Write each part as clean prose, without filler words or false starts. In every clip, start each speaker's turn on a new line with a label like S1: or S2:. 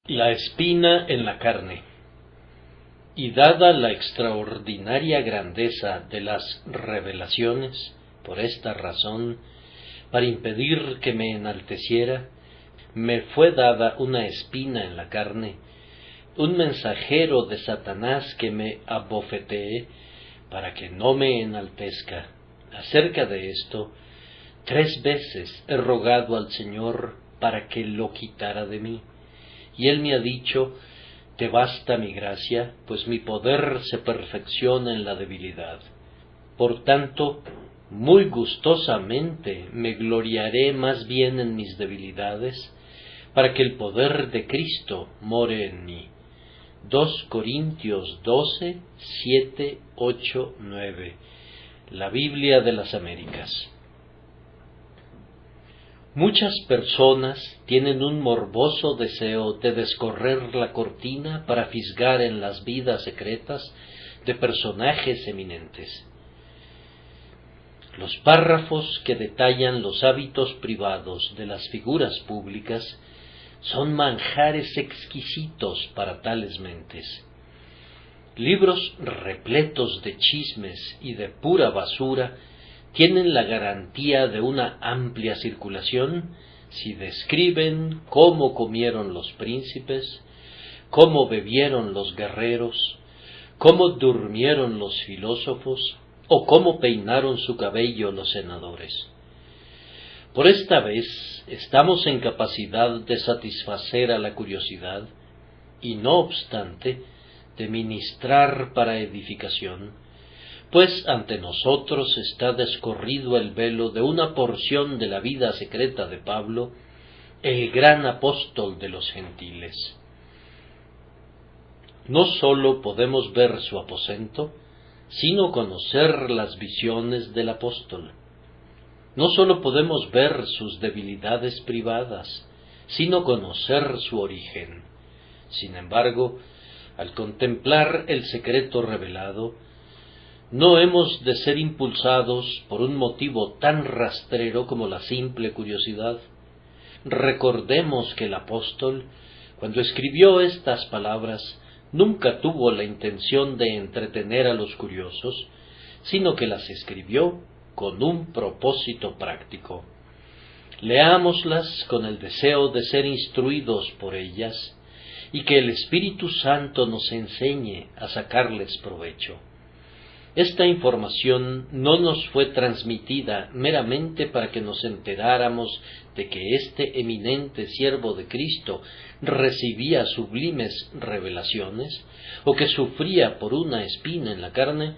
S1: La espina en la carne. Y dada la extraordinaria grandeza de las revelaciones, por esta razón, para impedir que me enalteciera, me fue dada una espina en la carne, un mensajero de Satanás que me abofetee, para que no me enaltezca. Acerca de esto, 3 veces he rogado al Señor para que lo quitara de mí. Y Él me ha dicho: te basta mi gracia, pues mi poder se perfecciona en la debilidad. Por tanto, muy gustosamente me gloriaré más bien en mis debilidades, para que el poder de Cristo more en mí. 2 Corintios 12, 7, 8, 9. La Biblia de las Américas. Muchas personas tienen un morboso deseo de descorrer la cortina para fisgar en las vidas secretas de personajes eminentes. Los párrafos que detallan los hábitos privados de las figuras públicas son manjares exquisitos para tales mentes. Libros repletos de chismes y de pura basura tienen la garantía de una amplia circulación si describen cómo comieron los príncipes, cómo bebieron los guerreros, cómo durmieron los filósofos o cómo peinaron su cabello los senadores. Por esta vez estamos en capacidad de satisfacer a la curiosidad y, no obstante, de ministrar para edificación, pues ante nosotros está descorrido el velo de una porción de la vida secreta de Pablo, el gran apóstol de los gentiles. No sólo podemos ver su aposento, sino conocer las visiones del apóstol. No sólo podemos ver sus debilidades privadas, sino conocer su origen. Sin embargo, al contemplar el secreto revelado, no hemos de ser impulsados por un motivo tan rastrero como la simple curiosidad. Recordemos que el apóstol, cuando escribió estas palabras, nunca tuvo la intención de entretener a los curiosos, sino que las escribió con un propósito práctico. Leámoslas con el deseo de ser instruidos por ellas, y que el Espíritu Santo nos enseñe a sacarles provecho. Esta información no nos fue transmitida meramente para que nos enteráramos de que este eminente siervo de Cristo recibía sublimes revelaciones, o que sufría por una espina en la carne,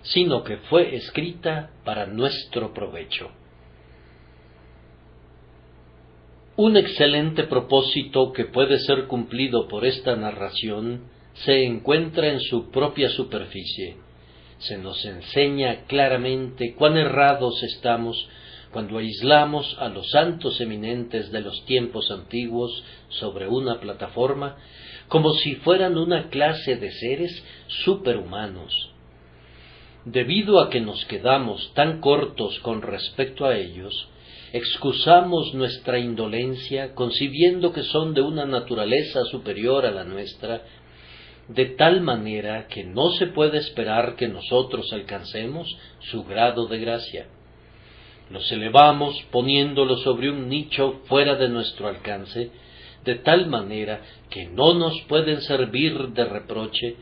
S1: sino que fue escrita para nuestro provecho. Un excelente propósito que puede ser cumplido por esta narración se encuentra en su propia superficie. Se nos enseña claramente cuán errados estamos cuando aislamos a los santos eminentes de los tiempos antiguos sobre una plataforma como si fueran una clase de seres superhumanos. Debido a que nos quedamos tan cortos con respecto a ellos, excusamos nuestra indolencia concibiendo que son de una naturaleza superior a la nuestra, de tal manera que no se puede esperar que nosotros alcancemos su grado de gracia. Los elevamos poniéndolos sobre un nicho fuera de nuestro alcance, de tal manera que no nos pueden servir de reproche,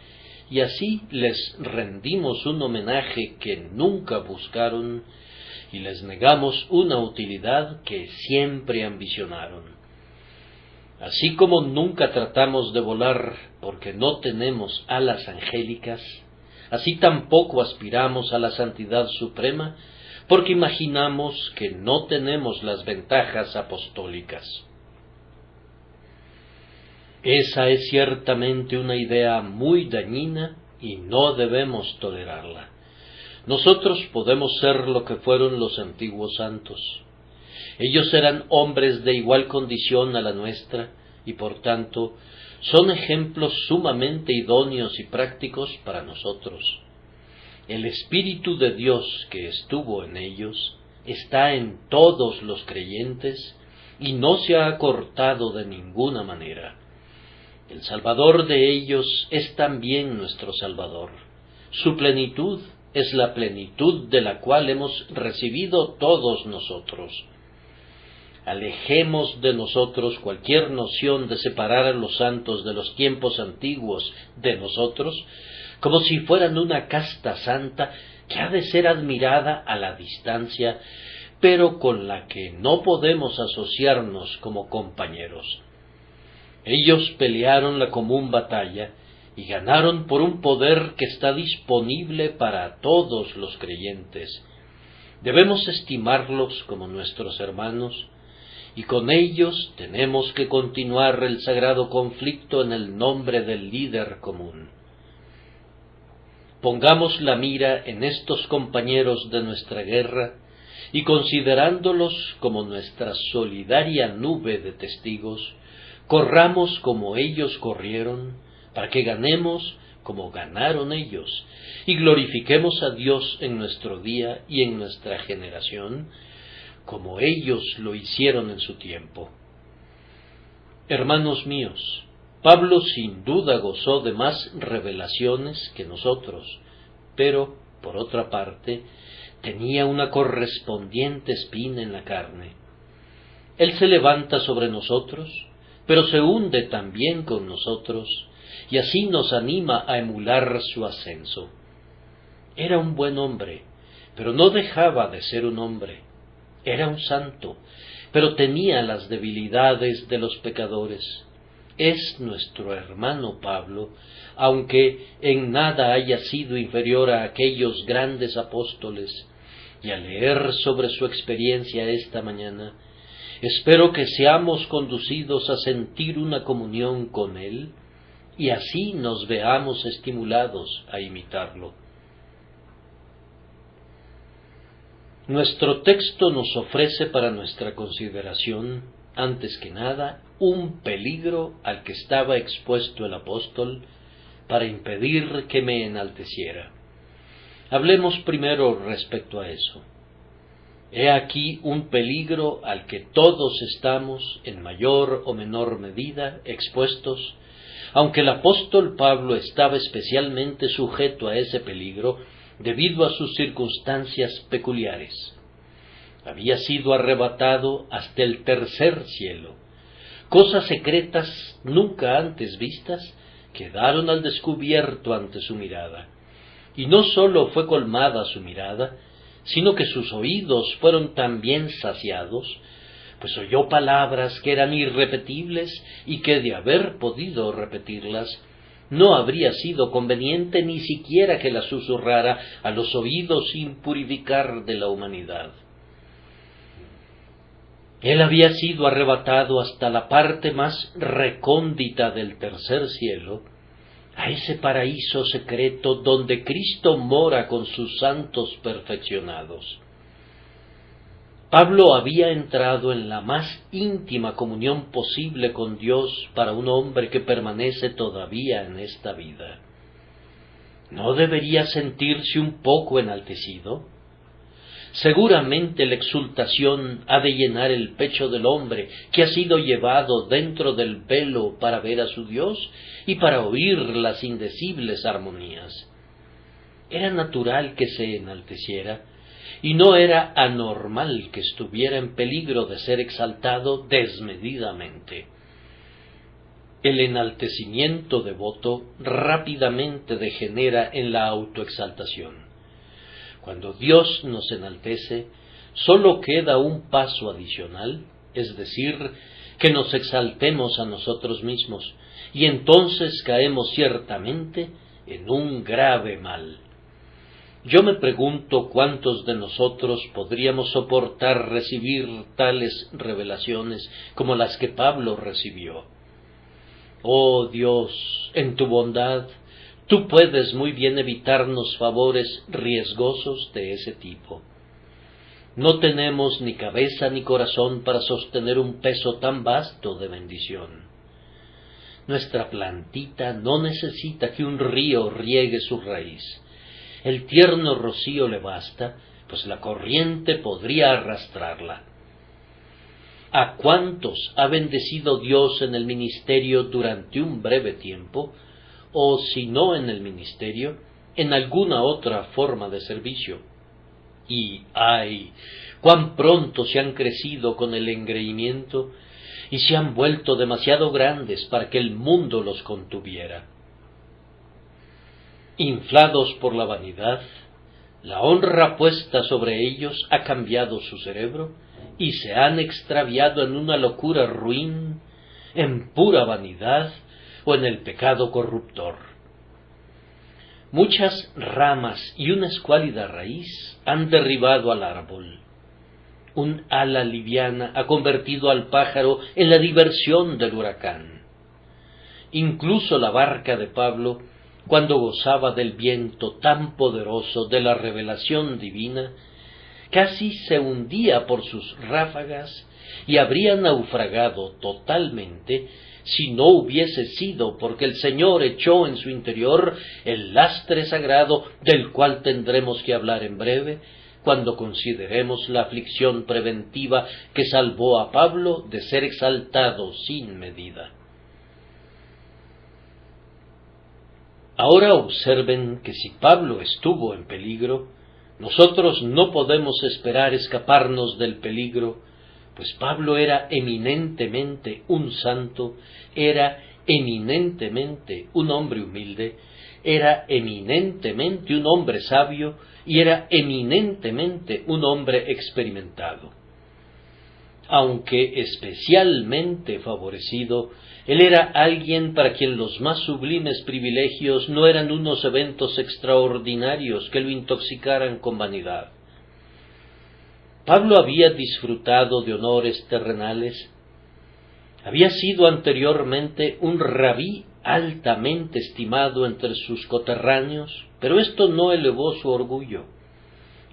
S1: y así les rendimos un homenaje que nunca buscaron, y les negamos una utilidad que siempre ambicionaron. Así como nunca tratamos de volar porque no tenemos alas angélicas, así tampoco aspiramos a la santidad suprema porque imaginamos que no tenemos las ventajas apostólicas. Esa es ciertamente una idea muy dañina y no debemos tolerarla. Nosotros podemos ser lo que fueron los antiguos santos. Ellos eran hombres de igual condición a la nuestra y por tanto son ejemplos sumamente idóneos y prácticos para nosotros. El Espíritu de Dios que estuvo en ellos está en todos los creyentes y no se ha cortado de ninguna manera. El Salvador de ellos es también nuestro Salvador. Su plenitud es la plenitud de la cual hemos recibido todos nosotros. Alejemos de nosotros cualquier noción de separar a los santos de los tiempos antiguos de nosotros, como si fueran una casta santa que ha de ser admirada a la distancia, pero con la que no podemos asociarnos como compañeros. Ellos pelearon la común batalla y ganaron por un poder que está disponible para todos los creyentes. Debemos estimarlos como nuestros hermanos, y con ellos tenemos que continuar el sagrado conflicto en el nombre del líder común. Pongamos la mira en estos compañeros de nuestra guerra, y considerándolos como nuestra solidaria nube de testigos, corramos como ellos corrieron, para que ganemos como ganaron ellos, y glorifiquemos a Dios en nuestro día y en nuestra generación, como ellos lo hicieron en su tiempo. Hermanos míos, Pablo sin duda gozó de más revelaciones que nosotros, pero, por otra parte, tenía una correspondiente espina en la carne. Él se levanta sobre nosotros, pero se hunde también con nosotros, y así nos anima a emular su ascenso. Era un buen hombre, pero no dejaba de ser un hombre. Era un santo, pero tenía las debilidades de los pecadores. Es nuestro hermano Pablo, aunque en nada haya sido inferior a aquellos grandes apóstoles, y al leer sobre su experiencia esta mañana, espero que seamos conducidos a sentir una comunión con él, y así nos veamos estimulados a imitarlo. Nuestro texto nos ofrece para nuestra consideración, antes que nada, un peligro al que estaba expuesto el apóstol para impedir que me enalteciera. Hablemos primero respecto a eso. He aquí un peligro al que todos estamos, en mayor o menor medida, expuestos, aunque el apóstol Pablo estaba especialmente sujeto a ese peligro debido a sus circunstancias peculiares. Había sido arrebatado hasta el tercer cielo. Cosas secretas nunca antes vistas quedaron al descubierto ante su mirada. Y no sólo fue colmada su mirada, sino que sus oídos fueron también saciados, pues oyó palabras que eran irrepetibles y que de haber podido repetirlas, no habría sido conveniente ni siquiera que las susurrara a los oídos sin purificar de la humanidad. Él había sido arrebatado hasta la parte más recóndita del tercer cielo, a ese paraíso secreto donde Cristo mora con sus santos perfeccionados. Pablo había entrado en la más íntima comunión posible con Dios para un hombre que permanece todavía en esta vida. ¿No debería sentirse un poco enaltecido? Seguramente la exultación ha de llenar el pecho del hombre que ha sido llevado dentro del velo para ver a su Dios y para oír las indecibles armonías. Era natural que se enalteciera, y no era anormal que estuviera en peligro de ser exaltado desmedidamente. El enaltecimiento devoto rápidamente degenera en la autoexaltación. Cuando Dios nos enaltece, sólo queda un paso adicional, es decir, que nos exaltemos a nosotros mismos, y entonces caemos ciertamente en un grave mal. Yo me pregunto cuántos de nosotros podríamos soportar recibir tales revelaciones como las que Pablo recibió. Oh Dios, en tu bondad, tú puedes muy bien evitarnos favores riesgosos de ese tipo. No tenemos ni cabeza ni corazón para sostener un peso tan vasto de bendición. Nuestra plantita no necesita que un río riegue su raíz, el tierno rocío le basta, pues la corriente podría arrastrarla. ¿A cuántos ha bendecido Dios en el ministerio durante un breve tiempo, o si no en el ministerio, en alguna otra forma de servicio? Y ¡ay! Cuán pronto se han crecido con el engreimiento y se han vuelto demasiado grandes para que el mundo los contuviera. Inflados por la vanidad, la honra puesta sobre ellos ha cambiado su cerebro y se han extraviado en una locura ruin, en pura vanidad o en el pecado corruptor. Muchas ramas y una escuálida raíz han derribado al árbol. Un ala liviana ha convertido al pájaro en la diversión del huracán. Incluso la barca de Pablo, cuando gozaba del viento tan poderoso de la revelación divina, casi se hundía por sus ráfagas y habría naufragado totalmente si no hubiese sido porque el Señor echó en su interior el lastre sagrado del cual tendremos que hablar en breve, cuando consideremos la aflicción preventiva que salvó a Pablo de ser exaltado sin medida. Ahora observen que si Pablo estuvo en peligro, nosotros no podemos esperar escaparnos del peligro, pues Pablo era eminentemente un santo, era eminentemente un hombre humilde, era eminentemente un hombre sabio y era eminentemente un hombre experimentado. Aunque especialmente favorecido, él era alguien para quien los más sublimes privilegios no eran unos eventos extraordinarios que lo intoxicaran con vanidad. Pablo había disfrutado de honores terrenales, había sido anteriormente un rabí altamente estimado entre sus coterráneos, pero esto no elevó su orgullo.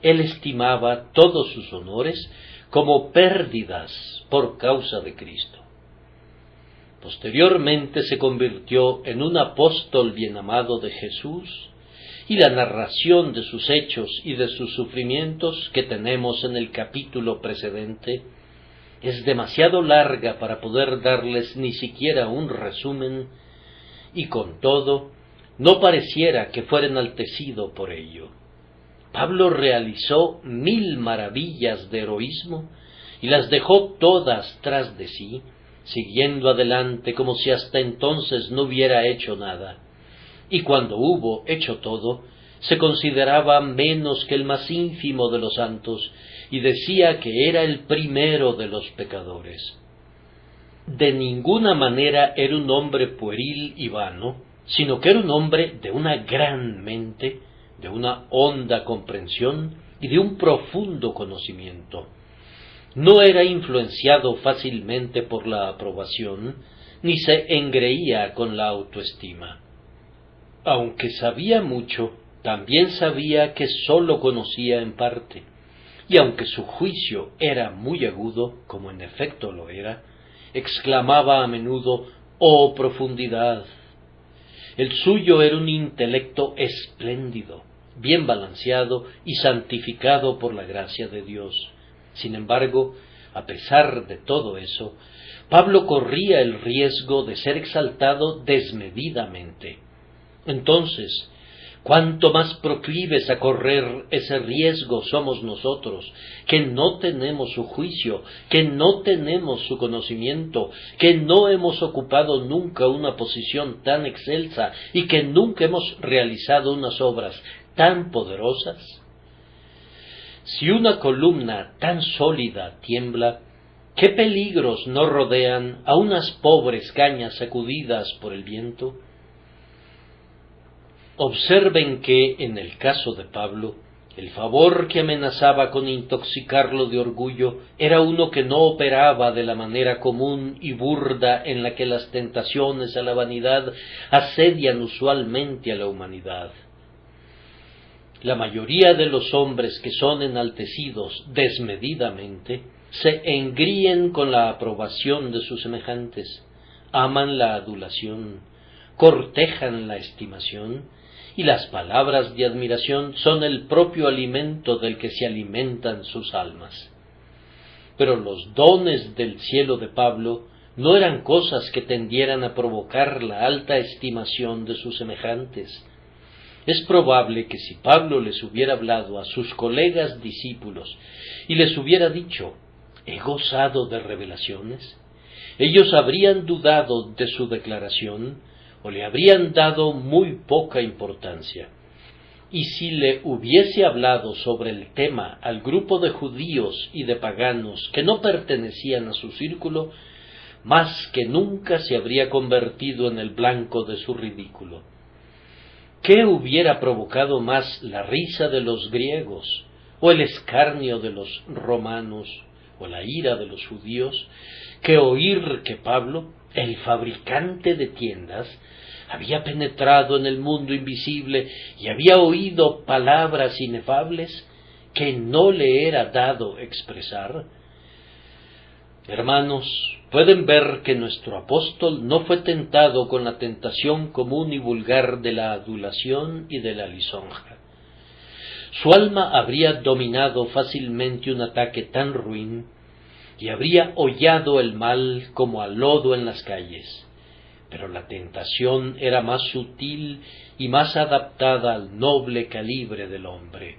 S1: Él estimaba todos sus honores como pérdidas por causa de Cristo. Posteriormente se convirtió en un apóstol bien amado de Jesús, y la narración de sus hechos y de sus sufrimientos que tenemos en el capítulo precedente es demasiado larga para poder darles ni siquiera un resumen, y con todo no pareciera que fuera enaltecido por ello. Pablo realizó 1000 maravillas de heroísmo y las dejó todas tras de sí, siguiendo adelante como si hasta entonces no hubiera hecho nada. Y cuando hubo hecho todo, se consideraba menos que el más ínfimo de los santos, y decía que era el primero de los pecadores. De ninguna manera era un hombre pueril y vano, sino que era un hombre de una gran mente, de una honda comprensión y de un profundo conocimiento. No era influenciado fácilmente por la aprobación, ni se engreía con la autoestima. Aunque sabía mucho, también sabía que sólo conocía en parte, y aunque su juicio era muy agudo, como en efecto lo era, exclamaba a menudo: ¡oh profundidad! El suyo era un intelecto espléndido, bien balanceado y santificado por la gracia de Dios. Sin embargo, a pesar de todo eso, Pablo corría el riesgo de ser exaltado desmedidamente. Entonces, cuánto más proclives a correr ese riesgo somos nosotros, que no tenemos su juicio, que no tenemos su conocimiento, que no hemos ocupado nunca una posición tan excelsa y que nunca hemos realizado unas obras tan poderosas. Si una columna tan sólida tiembla, ¿qué peligros no rodean a unas pobres cañas sacudidas por el viento? Observen que, en el caso de Pablo, el favor que amenazaba con intoxicarlo de orgullo era uno que no operaba de la manera común y burda en la que las tentaciones a la vanidad asedian usualmente a la humanidad. La mayoría de los hombres que son enaltecidos desmedidamente se engríen con la aprobación de sus semejantes, aman la adulación, cortejan la estimación y las palabras de admiración son el propio alimento del que se alimentan sus almas. Pero los dones del cielo de Pablo no eran cosas que tendieran a provocar la alta estimación de sus semejantes. Es probable que si Pablo les hubiera hablado a sus colegas discípulos y les hubiera dicho, «¿He gozado de revelaciones?», ellos habrían dudado de su declaración o le habrían dado muy poca importancia. Y si le hubiese hablado sobre el tema al grupo de judíos y de paganos que no pertenecían a su círculo, más que nunca se habría convertido en el blanco de su ridículo. ¿Qué hubiera provocado más la risa de los griegos, o el escarnio de los romanos, o la ira de los judíos, que oír que Pablo, el fabricante de tiendas, había penetrado en el mundo invisible y había oído palabras inefables que no le era dado expresar? Hermanos, pueden ver que nuestro apóstol no fue tentado con la tentación común y vulgar de la adulación y de la lisonja. Su alma habría dominado fácilmente un ataque tan ruin y habría hollado el mal como al lodo en las calles. Pero la tentación era más sutil y más adaptada al noble calibre del hombre.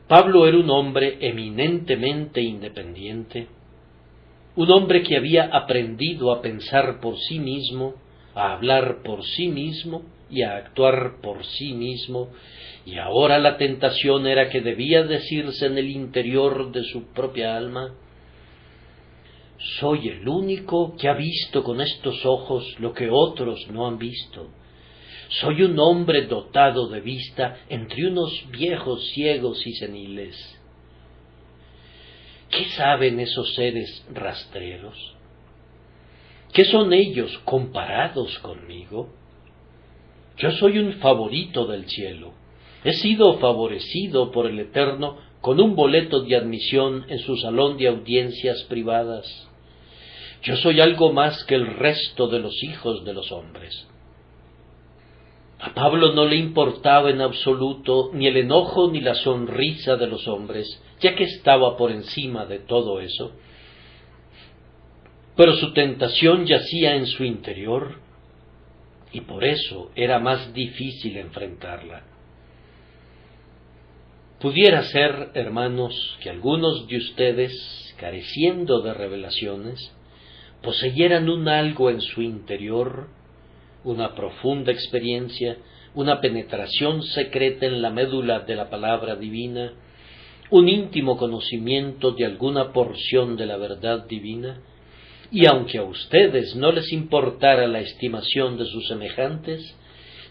S1: Pablo era un hombre eminentemente independiente, un hombre que había aprendido a pensar por sí mismo, a hablar por sí mismo y a actuar por sí mismo, y ahora la tentación era que debía decirse en el interior de su propia alma: «Soy el único que ha visto con estos ojos lo que otros no han visto. Soy un hombre dotado de vista entre unos viejos ciegos y seniles». ¿Qué saben esos seres rastreros? ¿Qué son ellos comparados conmigo? Yo soy un favorito del cielo. He sido favorecido por el Eterno con un boleto de admisión en su salón de audiencias privadas. Yo soy algo más que el resto de los hijos de los hombres. A Pablo no le importaba en absoluto ni el enojo ni la sonrisa de los hombres, ya que estaba por encima de todo eso. Pero su tentación yacía en su interior, y por eso era más difícil enfrentarla. Pudiera ser, hermanos, que algunos de ustedes, careciendo de revelaciones, poseyeran un algo en su interior, una profunda experiencia, una penetración secreta en la médula de la palabra divina, un íntimo conocimiento de alguna porción de la verdad divina, y aunque a ustedes no les importara la estimación de sus semejantes,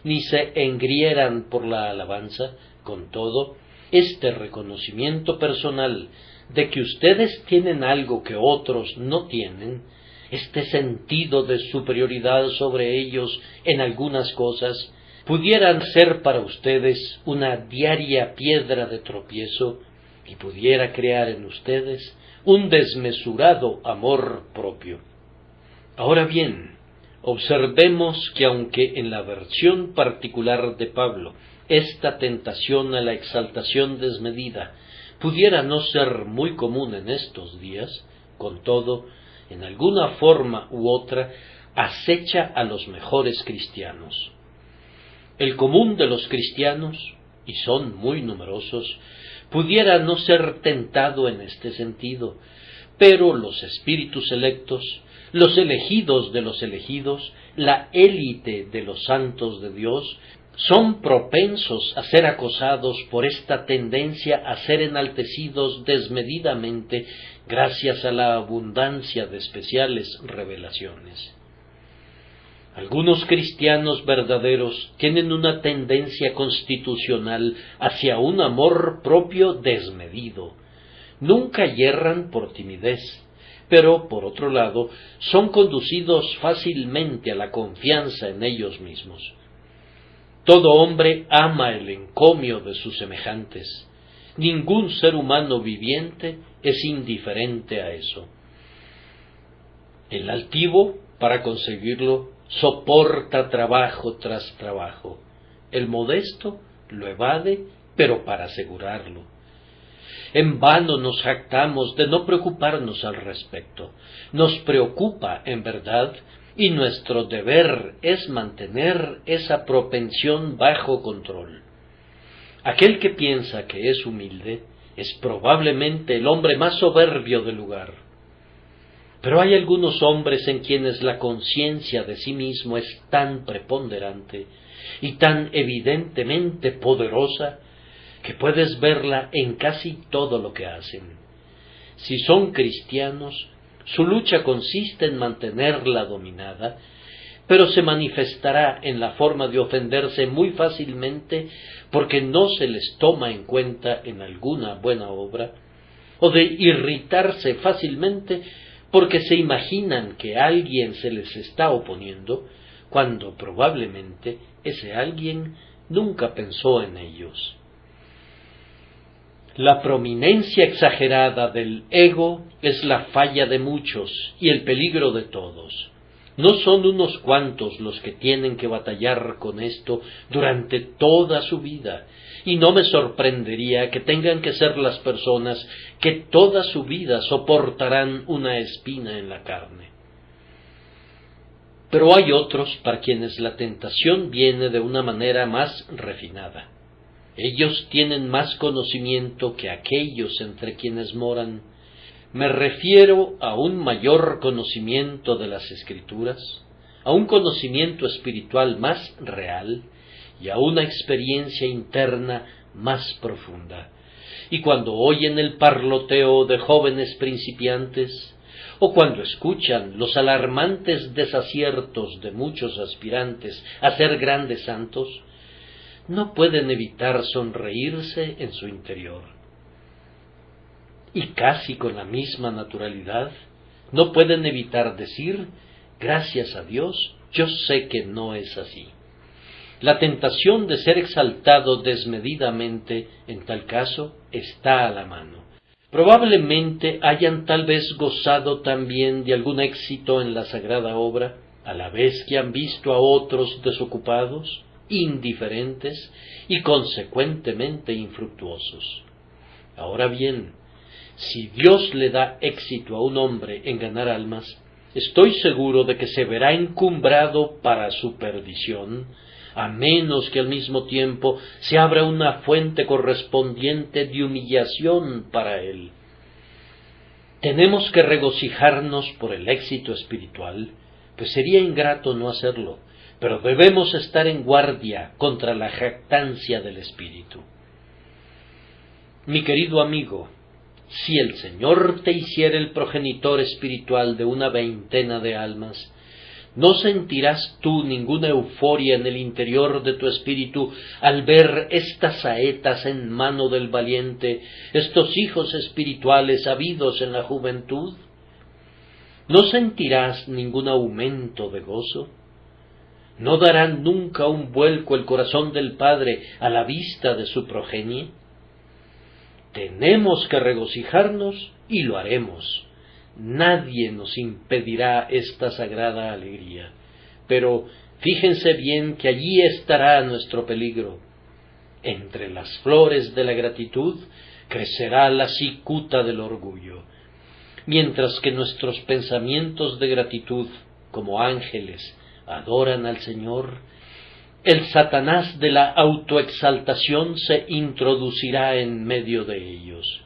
S1: ni se engrieran por la alabanza, con todo, este reconocimiento personal de que ustedes tienen algo que otros no tienen, este sentido de superioridad sobre ellos en algunas cosas, pudieran ser para ustedes una diaria piedra de tropiezo y pudiera crear en ustedes un desmesurado amor propio. Ahora bien, observemos que aunque en la versión particular de Pablo esta tentación a la exaltación desmedida pudiera no ser muy común en estos días, con todo, en alguna forma u otra, acecha a los mejores cristianos. El común de los cristianos, y son muy numerosos, pudiera no ser tentado en este sentido, pero los espíritus selectos, los elegidos de los elegidos, la élite de los santos de Dios, son propensos a ser acosados por esta tendencia a ser enaltecidos desmedidamente gracias a la abundancia de especiales revelaciones. Algunos cristianos verdaderos tienen una tendencia constitucional hacia un amor propio desmedido. Nunca yerran por timidez, pero, por otro lado, son conducidos fácilmente a la confianza en ellos mismos. Todo hombre ama el encomio de sus semejantes. Ningún ser humano viviente es indiferente a eso. El altivo, para conseguirlo, soporta trabajo tras trabajo. El modesto lo evade, pero para asegurarlo. En vano nos jactamos de no preocuparnos al respecto. Nos preocupa, en verdad, y nuestro deber es mantener esa propensión bajo control. Aquel que piensa que es humilde es probablemente el hombre más soberbio del lugar. Pero hay algunos hombres en quienes la conciencia de sí mismo es tan preponderante y tan evidentemente poderosa que puedes verla en casi todo lo que hacen. Si son cristianos, su lucha consiste en mantenerla dominada, pero se manifestará en la forma de ofenderse muy fácilmente porque no se les toma en cuenta en alguna buena obra, o de irritarse fácilmente porque se imaginan que alguien se les está oponiendo, cuando probablemente ese alguien nunca pensó en ellos. La prominencia exagerada del ego es la falla de muchos y el peligro de todos. No son unos cuantos los que tienen que batallar con esto durante toda su vida, y no me sorprendería que tengan que ser las personas que toda su vida soportarán una espina en la carne. Pero hay otros para quienes la tentación viene de una manera más refinada. Ellos tienen más conocimiento que aquellos entre quienes moran. Me refiero a un mayor conocimiento de las Escrituras, a un conocimiento espiritual más real y a una experiencia interna más profunda. Y cuando oyen el parloteo de jóvenes principiantes, o cuando escuchan los alarmantes desaciertos de muchos aspirantes a ser grandes santos, no pueden evitar sonreírse en su interior. Y casi con la misma naturalidad, no pueden evitar decir, gracias a Dios, yo sé que no es así. La tentación de ser exaltado desmedidamente, en tal caso, está a la mano. Probablemente hayan tal vez gozado también de algún éxito en la sagrada obra, a la vez que han visto a otros desocupados, indiferentes y consecuentemente infructuosos. Ahora bien, si Dios le da éxito a un hombre en ganar almas, estoy seguro de que se verá encumbrado para su perdición, a menos que al mismo tiempo se abra una fuente correspondiente de humillación para él. Tenemos que regocijarnos por el éxito espiritual, pues sería ingrato no hacerlo, pero debemos estar en guardia contra la jactancia del espíritu. Mi querido amigo, si el Señor te hiciera el progenitor espiritual de una veintena de almas, ¿no sentirás tú ninguna euforia en el interior de tu espíritu al ver estas saetas en mano del valiente, estos hijos espirituales habidos en la juventud? ¿No sentirás ningún aumento de gozo? ¿No dará nunca un vuelco el corazón del Padre a la vista de su progenie? Tenemos que regocijarnos y lo haremos. Nadie nos impedirá esta sagrada alegría. Pero fíjense bien que allí estará nuestro peligro. Entre las flores de la gratitud crecerá la cicuta del orgullo. Mientras que nuestros pensamientos de gratitud, como ángeles, adoran al Señor, el Satanás de la autoexaltación se introducirá en medio de ellos.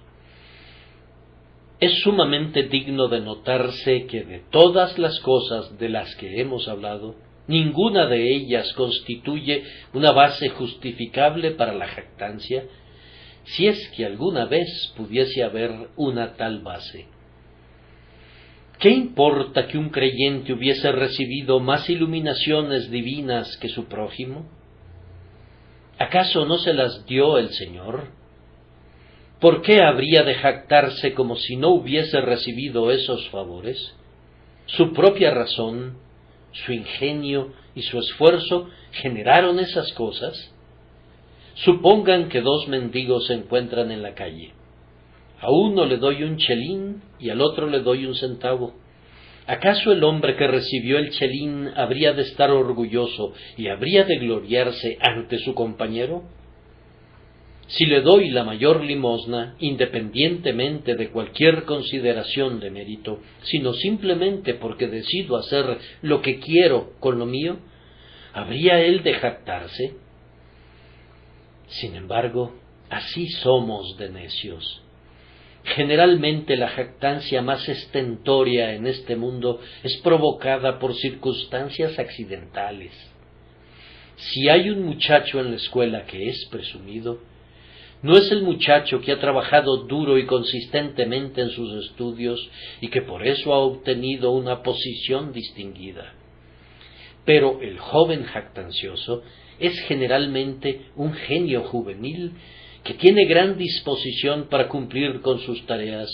S1: Es sumamente digno de notarse que de todas las cosas de las que hemos hablado, ninguna de ellas constituye una base justificable para la jactancia, si es que alguna vez pudiese haber una tal base. ¿Qué importa que un creyente hubiese recibido más iluminaciones divinas que su prójimo? ¿Acaso no se las dio el Señor? ¿Por qué habría de jactarse como si no hubiese recibido esos favores? Su propia razón, su ingenio y su esfuerzo generaron esas cosas. Supongan que dos mendigos se encuentran en la calle. A uno le doy un chelín y al otro le doy un centavo. ¿Acaso el hombre que recibió el chelín habría de estar orgulloso y habría de gloriarse ante su compañero? Si le doy la mayor limosna, independientemente de cualquier consideración de mérito, sino simplemente porque decido hacer lo que quiero con lo mío, ¿habría él de jactarse? Sin embargo, así somos de necios. Generalmente la jactancia más estentórea en este mundo es provocada por circunstancias accidentales. Si hay un muchacho en la escuela que es presumido, no es el muchacho que ha trabajado duro y consistentemente en sus estudios y que por eso ha obtenido una posición distinguida. Pero el joven jactancioso es generalmente un genio juvenil que tiene gran disposición para cumplir con sus tareas,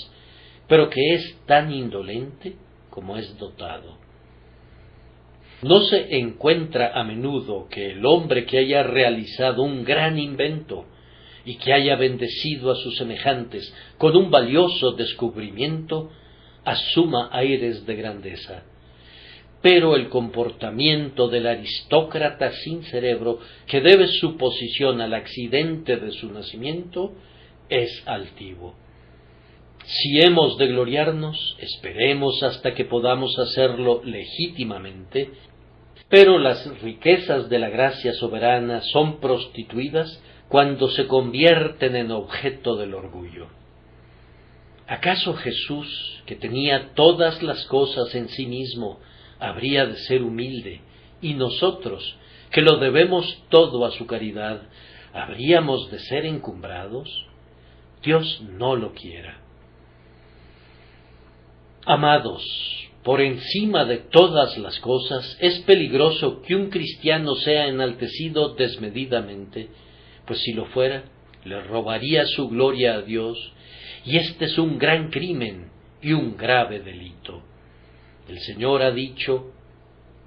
S1: pero que es tan indolente como es dotado. No se encuentra a menudo que el hombre que haya realizado un gran invento y que haya bendecido a sus semejantes con un valioso descubrimiento, asuma aires de grandeza. Pero el comportamiento del aristócrata sin cerebro, que debe su posición al accidente de su nacimiento, es altivo. Si hemos de gloriarnos, esperemos hasta que podamos hacerlo legítimamente, pero las riquezas de la gracia soberana son prostituidas cuando se convierten en objeto del orgullo. ¿Acaso Jesús, que tenía todas las cosas en sí mismo, habría de ser humilde, y nosotros, que lo debemos todo a su caridad, habríamos de ser encumbrados? Dios no lo quiera. Amados, por encima de todas las cosas, es peligroso que un cristiano sea enaltecido desmedidamente, pues si lo fuera, le robaría su gloria a Dios, y este es un gran crimen y un grave delito. El Señor ha dicho: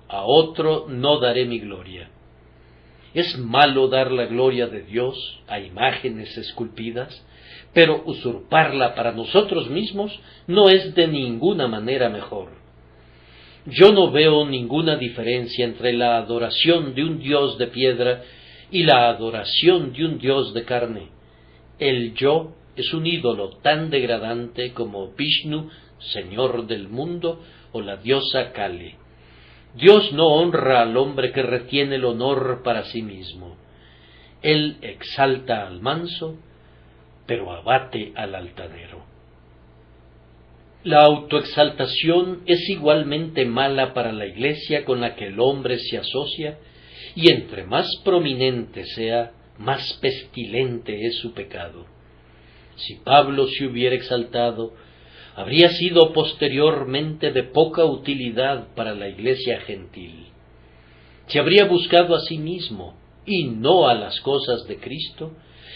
S1: a otro no daré mi gloria. Es malo dar la gloria de Dios a imágenes esculpidas, pero usurparla para nosotros mismos no es de ninguna manera mejor. Yo no veo ninguna diferencia entre la adoración de un Dios de piedra y la adoración de un Dios de carne. El yo es un ídolo tan degradante como Vishnu, Señor del mundo, o la diosa Kali. Dios no honra al hombre que retiene el honor para sí mismo. Él exalta al manso, pero abate al altanero. La autoexaltación es igualmente mala para la iglesia con la que el hombre se asocia, y entre más prominente sea, más pestilente es su pecado. Si Pablo se hubiera exaltado, habría sido posteriormente de poca utilidad para la iglesia gentil. Se habría buscado a sí mismo y no a las cosas de Cristo,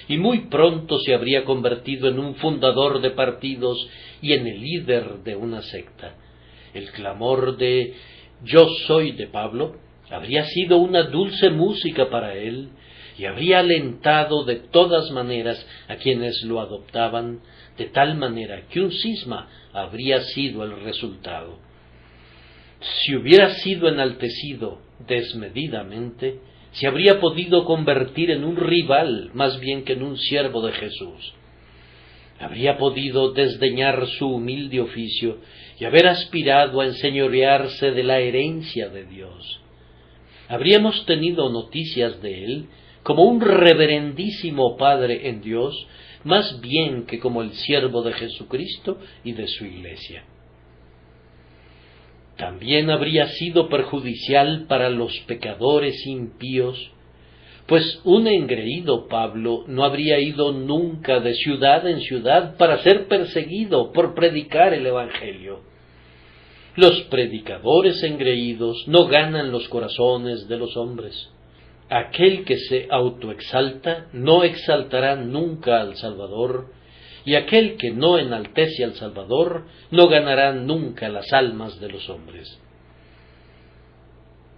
S1: y muy pronto se habría convertido en un fundador de partidos y en el líder de una secta. El clamor de «Yo soy de Pablo» habría sido una dulce música para él, y habría alentado de todas maneras a quienes lo adoptaban, de tal manera que un cisma habría sido el resultado. Si hubiera sido enaltecido desmedidamente, se habría podido convertir en un rival más bien que en un siervo de Jesús. Habría podido desdeñar su humilde oficio y haber aspirado a enseñorearse de la herencia de Dios. Habríamos tenido noticias de él como un reverendísimo Padre en Dios, más bien que como el siervo de Jesucristo y de su Iglesia. También habría sido perjudicial para los pecadores impíos, pues un engreído Pablo no habría ido nunca de ciudad en ciudad para ser perseguido por predicar el Evangelio. Los predicadores engreídos no ganan los corazones de los hombres. Aquel que se autoexalta no exaltará nunca al Salvador, y aquel que no enaltece al Salvador no ganará nunca las almas de los hombres.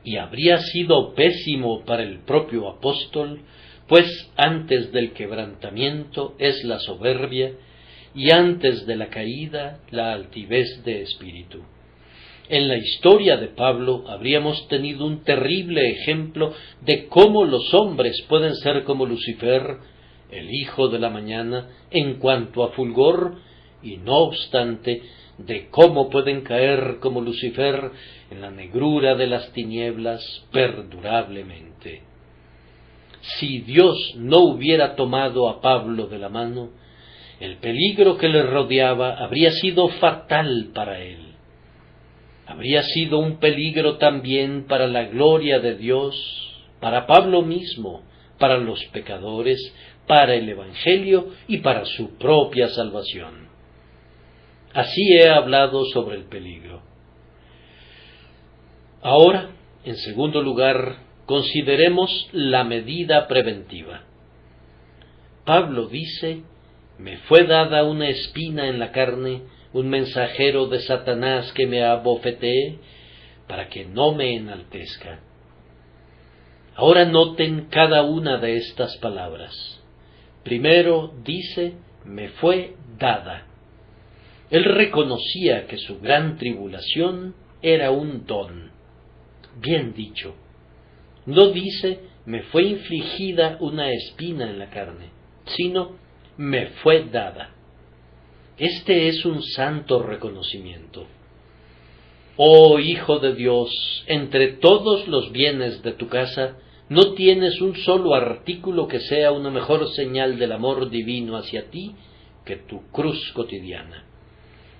S1: Y habría sido pésimo para el propio apóstol, pues antes del quebrantamiento es la soberbia, y antes de la caída la altivez de espíritu. En la historia de Pablo habríamos tenido un terrible ejemplo de cómo los hombres pueden ser como Lucifer, el hijo de la mañana, en cuanto a fulgor, y no obstante, de cómo pueden caer como Lucifer en la negrura de las tinieblas perdurablemente. Si Dios no hubiera tomado a Pablo de la mano, el peligro que le rodeaba habría sido fatal para él. Habría sido un peligro también para la gloria de Dios, para Pablo mismo, para los pecadores, para el Evangelio y para su propia salvación. Así he hablado sobre el peligro. Ahora, en segundo lugar, consideremos la medida preventiva. Pablo dice: me fue dada una espina en la carne, un mensajero de Satanás que me abofetee, para que no me enaltezca. Ahora noten cada una de estas palabras. Primero dice: me fue dada. Él reconocía que su gran tribulación era un don. Bien dicho. No dice: me fue infligida una espina en la carne, sino: me fue dada. Este es un santo reconocimiento. Oh Hijo de Dios, entre todos los bienes de tu casa, no tienes un solo artículo que sea una mejor señal del amor divino hacia ti que tu cruz cotidiana.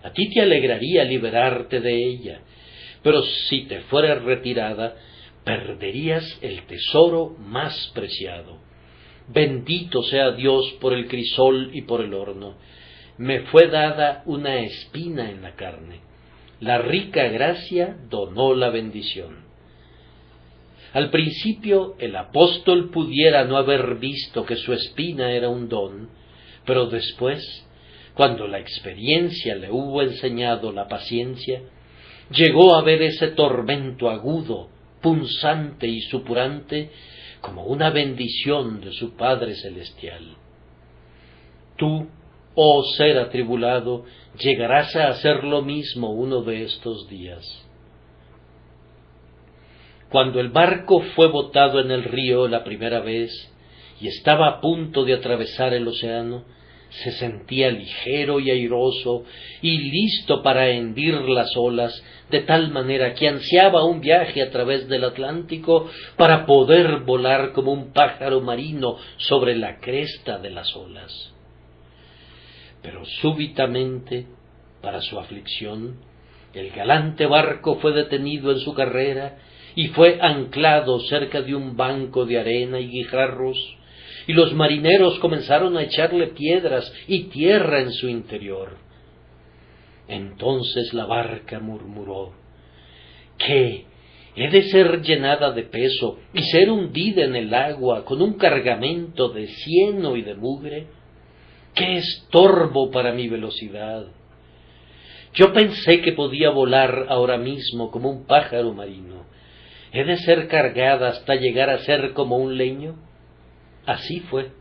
S1: A ti te alegraría liberarte de ella, pero si te fuera retirada, perderías el tesoro más preciado. Bendito sea Dios por el crisol y por el horno. Me fue dada una espina en la carne. La rica gracia donó la bendición. Al principio el apóstol pudiera no haber visto que su espina era un don, pero después, cuando la experiencia le hubo enseñado la paciencia, llegó a ver ese tormento agudo, punzante y supurante como una bendición de su Padre Celestial. Tú, oh ser atribulado, llegarás a hacer lo mismo uno de estos días. Cuando el barco fue botado en el río la primera vez y estaba a punto de atravesar el océano, se sentía ligero y airoso y listo para hendir las olas, de tal manera que ansiaba un viaje a través del Atlántico para poder volar como un pájaro marino sobre la cresta de las olas. Pero súbitamente, para su aflicción, el galante barco fue detenido en su carrera y fue anclado cerca de un banco de arena y guijarros, y los marineros comenzaron a echarle piedras y tierra en su interior. Entonces la barca murmuró: ¿qué? ¿He de ser llenada de peso y ser hundida en el agua con un cargamento de cieno y de mugre? ¡Qué estorbo para mi velocidad! Yo pensé que podía volar ahora mismo como un pájaro marino. ¿He de ser cargada hasta llegar a ser como un leño? Así fue,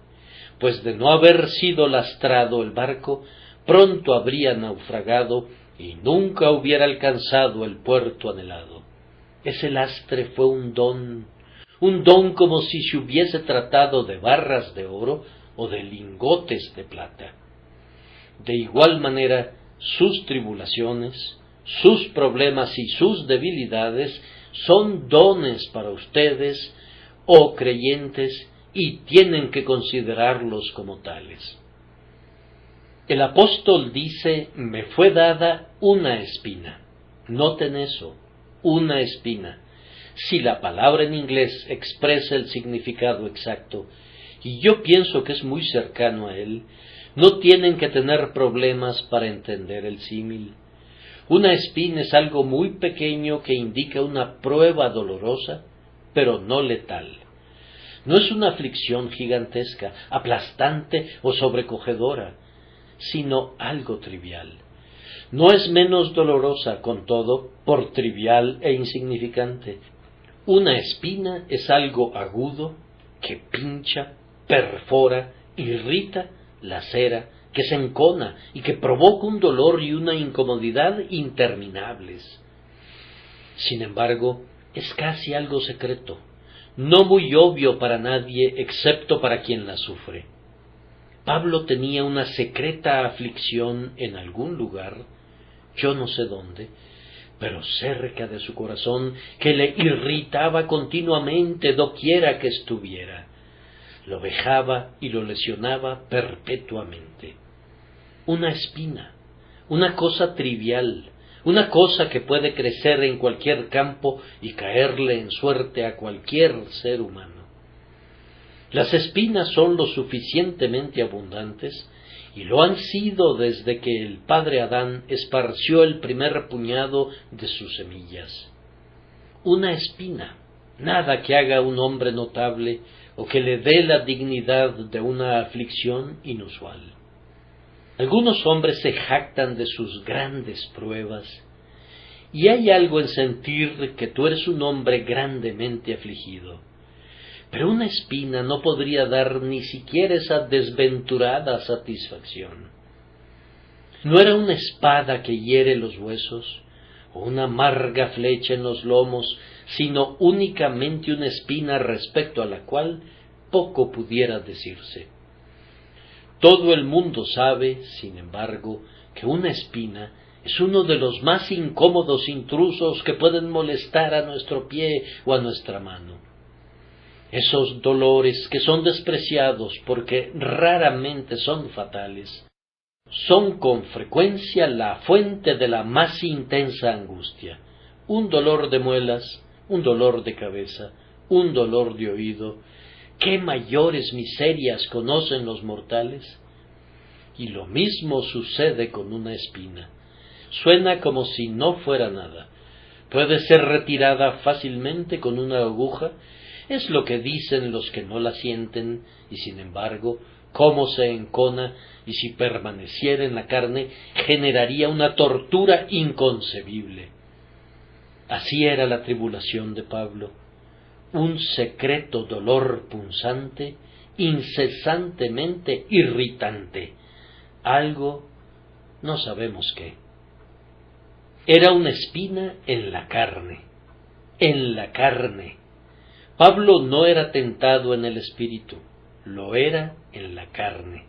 S1: pues de no haber sido lastrado el barco, pronto habría naufragado y nunca hubiera alcanzado el puerto anhelado. Ese lastre fue un don como si se hubiese tratado de barras de oro o de lingotes de plata. De igual manera, sus tribulaciones, sus problemas y sus debilidades son dones para ustedes, oh creyentes, y tienen que considerarlos como tales. El apóstol dice: me fue dada una espina. Noten eso, una espina. Si la palabra en inglés expresa el significado exacto, y yo pienso que es muy cercano a él, no tienen que tener problemas para entender el símil. Una espina es algo muy pequeño que indica una prueba dolorosa, pero no letal. No es una aflicción gigantesca, aplastante o sobrecogedora, sino algo trivial. No es menos dolorosa, con todo, por trivial e insignificante. Una espina es algo agudo que pincha, perfora, irrita, lacera, que se encona y que provoca un dolor y una incomodidad interminables. Sin embargo, es casi algo secreto, no muy obvio para nadie excepto para quien la sufre. Pablo tenía una secreta aflicción en algún lugar, yo no sé dónde, pero cerca de su corazón, que le irritaba continuamente doquiera que estuviera. Lo vejaba y lo lesionaba perpetuamente. Una espina, una cosa trivial, una cosa que puede crecer en cualquier campo y caerle en suerte a cualquier ser humano. Las espinas son lo suficientemente abundantes, y lo han sido desde que el padre Adán esparció el primer puñado de sus semillas. Una espina, nada que haga un hombre notable o que le dé la dignidad de una aflicción inusual. Algunos hombres se jactan de sus grandes pruebas, y hay algo en sentir que tú eres un hombre grandemente afligido. Pero una espina no podría dar ni siquiera esa desventurada satisfacción. No era una espada que hiere los huesos, o una amarga flecha en los lomos, sino únicamente una espina respecto a la cual poco pudiera decirse. Todo el mundo sabe, sin embargo, que una espina es uno de los más incómodos intrusos que pueden molestar a nuestro pie o a nuestra mano. Esos dolores que son despreciados porque raramente son fatales, son con frecuencia la fuente de la más intensa angustia. Un dolor de muelas, un dolor de cabeza, un dolor de oído. ¿Qué mayores miserias conocen los mortales? Y lo mismo sucede con una espina. Suena como si no fuera nada. Puede ser retirada fácilmente con una aguja. Es lo que dicen los que no la sienten, y sin embargo, cómo se encona, y si permaneciera en la carne, generaría una tortura inconcebible. Así era la tribulación de Pablo, un secreto dolor punzante, incesantemente irritante, algo, no sabemos qué. Era una espina en la carne, en la carne. Pablo no era tentado en el espíritu, lo era en la carne.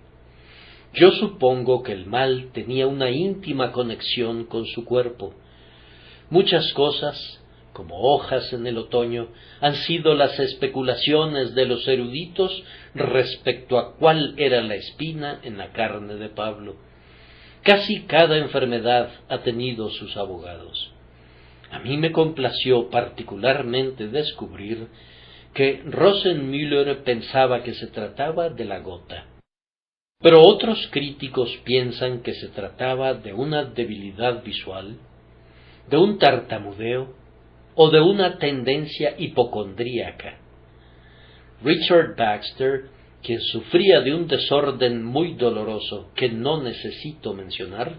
S1: Yo supongo que el mal tenía una íntima conexión con su cuerpo. Muchas cosas, como hojas en el otoño, han sido las especulaciones de los eruditos respecto a cuál era la espina en la carne de Pablo. Casi cada enfermedad ha tenido sus abogados. A mí me complació particularmente descubrir que Rosenmüller pensaba que se trataba de la gota. Pero otros críticos piensan que se trataba de una debilidad visual, de un tartamudeo o de una tendencia hipocondríaca. Richard Baxter, quien sufría de un desorden muy doloroso que no necesito mencionar,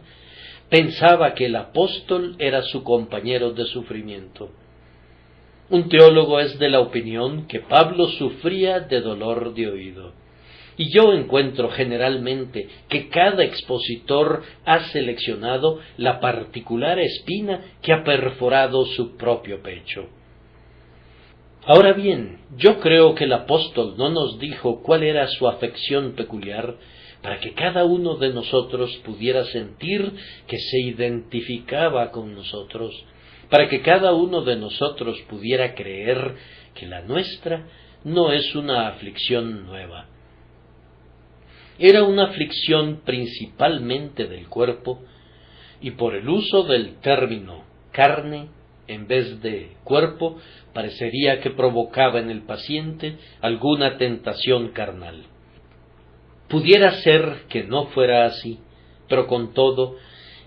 S1: pensaba que el apóstol era su compañero de sufrimiento. Un teólogo es de la opinión que Pablo sufría de dolor de oído, y yo encuentro generalmente que cada expositor ha seleccionado la particular espina que ha perforado su propio pecho. Ahora bien, yo creo que el apóstol no nos dijo cuál era su afección peculiar para que cada uno de nosotros pudiera sentir que se identificaba con nosotros, para que cada uno de nosotros pudiera creer que la nuestra no es una aflicción nueva. Era una aflicción principalmente del cuerpo, y por el uso del término carne en vez de cuerpo, parecería que provocaba en el paciente alguna tentación carnal. Pudiera ser que no fuera así, pero con todo,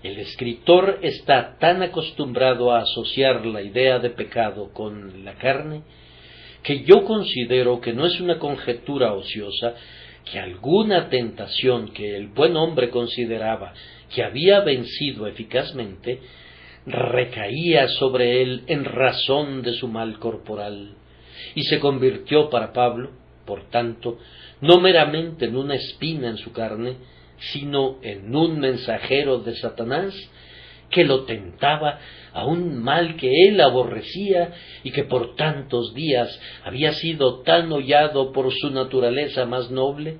S1: el escritor está tan acostumbrado a asociar la idea de pecado con la carne, que yo considero que no es una conjetura ociosa que alguna tentación que el buen hombre consideraba que había vencido eficazmente, recaía sobre él en razón de su mal corporal, y se convirtió para Pablo, por tanto, no meramente en una espina en su carne, sino en un mensajero de Satanás que lo tentaba a un mal que él aborrecía y que por tantos días había sido tan hollado por su naturaleza más noble,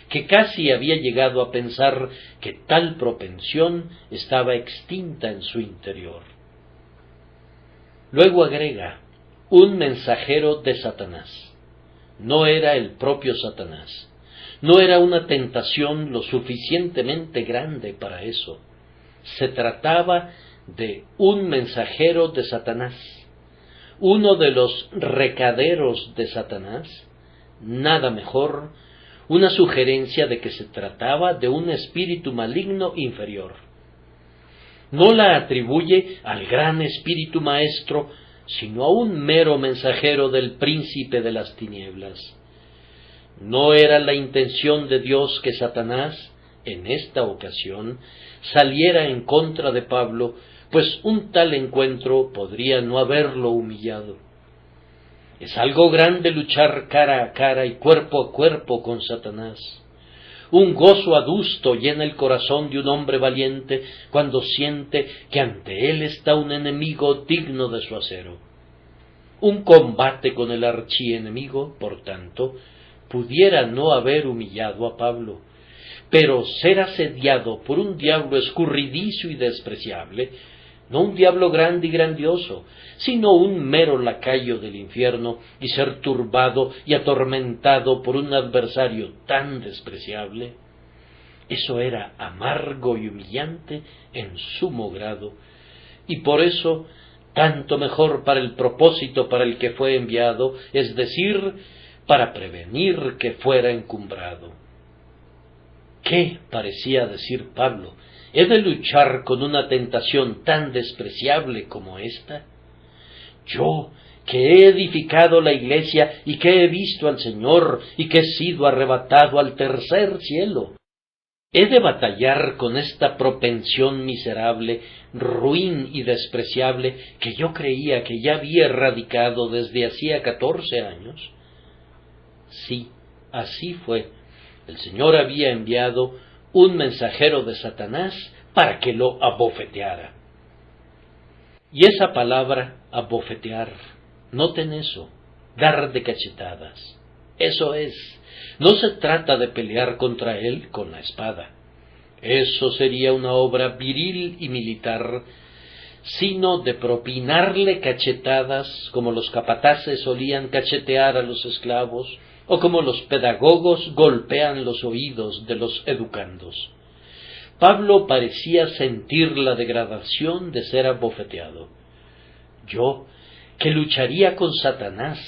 S1: que casi había llegado a pensar que tal propensión estaba extinta en su interior. Luego agrega, un mensajero de Satanás. No era el propio Satanás. No era una tentación lo suficientemente grande para eso. Se trataba de un mensajero de Satanás, uno de los recaderos de Satanás. Nada mejor, una sugerencia de que se trataba de un espíritu maligno inferior. No la atribuye al gran espíritu maestro, sino a un mero mensajero del príncipe de las tinieblas. No era la intención de Dios que Satanás, en esta ocasión, saliera en contra de Pablo, pues un tal encuentro podría no haberlo humillado. Es algo grande luchar cara a cara y cuerpo a cuerpo con Satanás. Un gozo adusto llena el corazón de un hombre valiente cuando siente que ante él está un enemigo digno de su acero. Un combate con el archienemigo, por tanto, pudiera no haber humillado a Pablo, pero ser asediado por un diablo escurridizo y despreciable, no un diablo grande y grandioso, sino un mero lacayo del infierno, y ser turbado y atormentado por un adversario tan despreciable, eso era amargo y humillante en sumo grado, y por eso tanto mejor para el propósito para el que fue enviado, es decir, para prevenir que fuera encumbrado. ¿Qué parecía decir Pablo? ¿He de luchar con una tentación tan despreciable como esta? Yo, que he edificado la iglesia y que he visto al Señor y que he sido arrebatado al tercer cielo. ¿He de batallar con esta propensión miserable, ruin y despreciable que yo creía que ya había erradicado desde hacía 14 años? Sí, así fue. El Señor había enviado un mensajero de Satanás para que lo abofeteara. Y esa palabra, abofetear, noten eso, dar de cachetadas. Eso es, no se trata de pelear contra él con la espada. Eso sería una obra viril y militar, sino de propinarle cachetadas como los capataces solían cachetear a los esclavos, o como los pedagogos golpean los oídos de los educandos. Pablo parecía sentir la degradación de ser abofeteado. Yo, que lucharía con Satanás,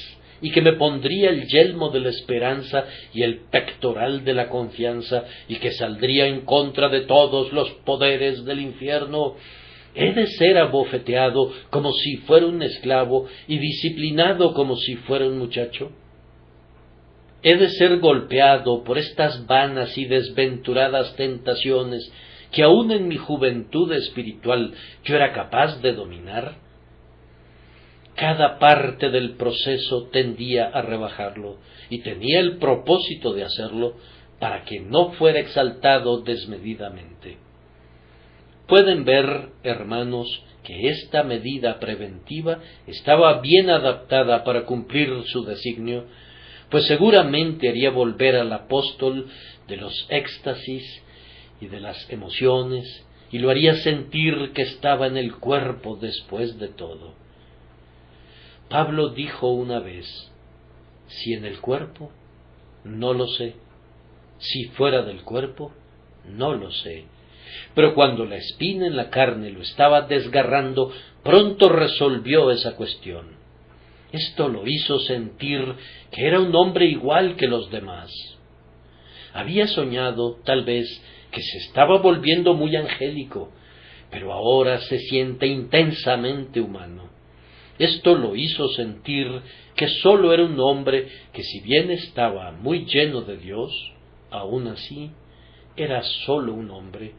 S1: y que me pondría el yelmo de la esperanza y el pectoral de la confianza, y que saldría en contra de todos los poderes del infierno, ¿he de ser abofeteado como si fuera un esclavo y disciplinado como si fuera un muchacho? ¿He de ser golpeado por estas vanas y desventuradas tentaciones que aun en mi juventud espiritual yo era capaz de dominar? Cada parte del proceso tendía a rebajarlo, y tenía el propósito de hacerlo para que no fuera exaltado desmedidamente. Pueden ver, hermanos, que esta medida preventiva estaba bien adaptada para cumplir su designio, pues seguramente haría volver al apóstol de los éxtasis y de las emociones, y lo haría sentir que estaba en el cuerpo después de todo. Pablo dijo una vez, si en el cuerpo, no lo sé, si fuera del cuerpo, no lo sé, pero cuando la espina en la carne lo estaba desgarrando, pronto resolvió esa cuestión. Esto lo hizo sentir que era un hombre igual que los demás. Había soñado, tal vez, que se estaba volviendo muy angélico, pero ahora se siente intensamente humano. Esto lo hizo sentir que sólo era un hombre que, si bien estaba muy lleno de Dios, aún así era sólo un hombre,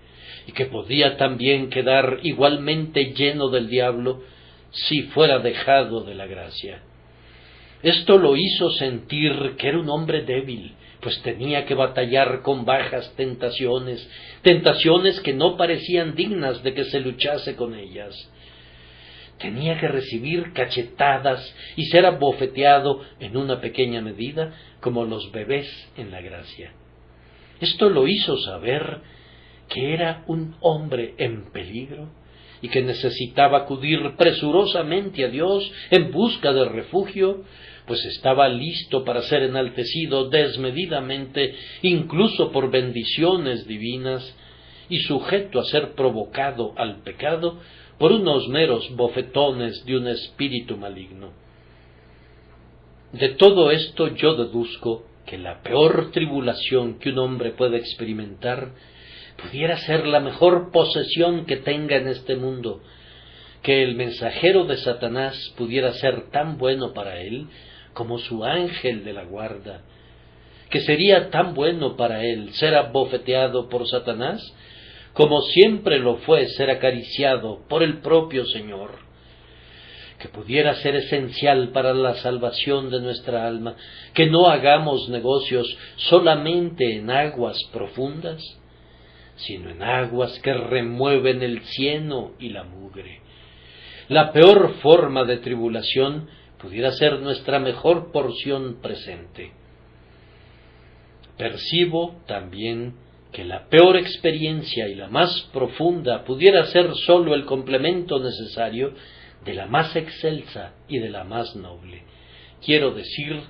S1: y que podía también quedar igualmente lleno del diablo si fuera dejado de la gracia. Esto lo hizo sentir que era un hombre débil, pues tenía que batallar con bajas tentaciones, tentaciones que no parecían dignas de que se luchase con ellas. Tenía que recibir cachetadas y ser abofeteado en una pequeña medida como los bebés en la gracia. Esto lo hizo saber que era un hombre en peligro y que necesitaba acudir presurosamente a Dios en busca de refugio, pues estaba listo para ser enaltecido desmedidamente, incluso por bendiciones divinas, y sujeto a ser provocado al pecado por unos meros bofetones de un espíritu maligno. De todo esto yo deduzco que la peor tribulación que un hombre puede experimentar pudiera ser la mejor posesión que tenga en este mundo, que el mensajero de Satanás pudiera ser tan bueno para él como su ángel de la guarda, que sería tan bueno para él ser abofeteado por Satanás como siempre lo fue ser acariciado por el propio Señor, que pudiera ser esencial para la salvación de nuestra alma, que no hagamos negocios solamente en aguas profundas, sino en aguas que remueven el cieno y la mugre. La peor forma de tribulación pudiera ser nuestra mejor porción presente. Percibo también que la peor experiencia y la más profunda pudiera ser sólo el complemento necesario de la más excelsa y de la más noble. Quiero decir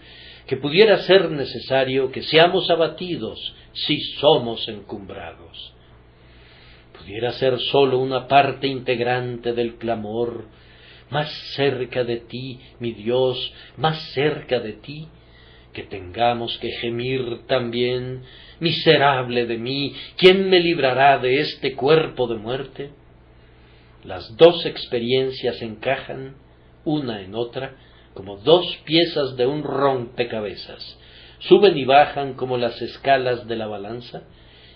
S1: que pudiera ser necesario que seamos abatidos si somos encumbrados. Pudiera ser sólo una parte integrante del clamor: más cerca de ti, mi Dios, más cerca de ti, que tengamos que gemir también: miserable de mí, ¿quién me librará de este cuerpo de muerte? Las dos experiencias encajan una en otra como dos piezas de un rompecabezas, suben y bajan como las escalas de la balanza,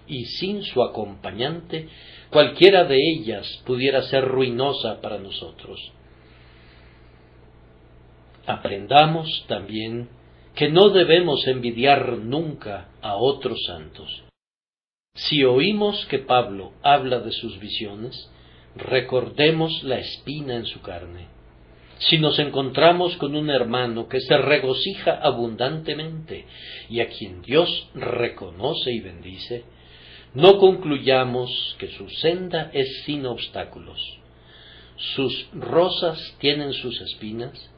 S1: y sin su acompañante cualquiera de ellas pudiera ser ruinosa para nosotros. Aprendamos también que no debemos envidiar nunca a otros santos. Si oímos que Pablo habla de sus visiones, recordemos la espina en su carne. Si nos encontramos con un hermano que se regocija abundantemente y a quien Dios reconoce y bendice, no concluyamos que su senda es sin obstáculos. Sus rosas tienen sus espinas,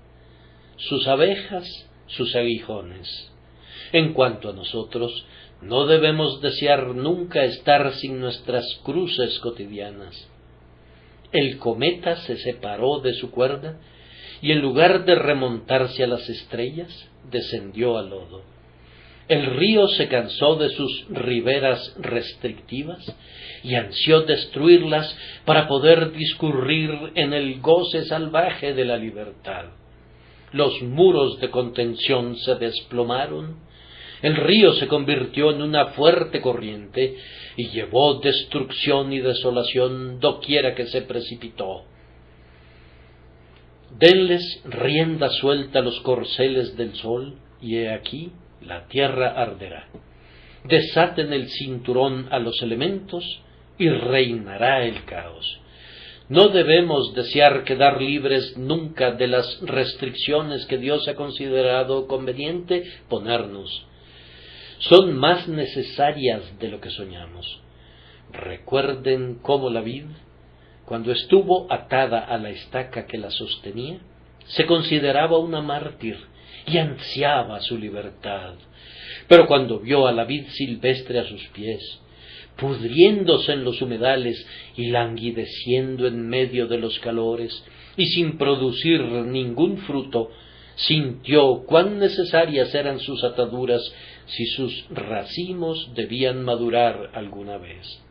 S1: sus abejas sus aguijones. En cuanto a nosotros, no debemos desear nunca estar sin nuestras cruces cotidianas. El cometa se separó de su cuerda y en lugar de remontarse a las estrellas, descendió al lodo. El río se cansó de sus riberas restrictivas y ansió destruirlas para poder discurrir en el goce salvaje de la libertad. Los muros de contención se desplomaron, el río se convirtió en una fuerte corriente y llevó destrucción y desolación doquiera que se precipitó. Denles rienda suelta a los corceles del sol, y he aquí la tierra arderá. Desaten el cinturón a los elementos, y reinará el caos. No debemos desear quedar libres nunca de las restricciones que Dios ha considerado conveniente ponernos. Son más necesarias de lo que soñamos. Recuerden cómo la vid, cuando estuvo atada a la estaca que la sostenía, se consideraba una mártir y ansiaba su libertad. Pero cuando vio a la vid silvestre a sus pies, pudriéndose en los humedales y languideciendo en medio de los calores, y sin producir ningún fruto, sintió cuán necesarias eran sus ataduras si sus racimos debían madurar alguna vez.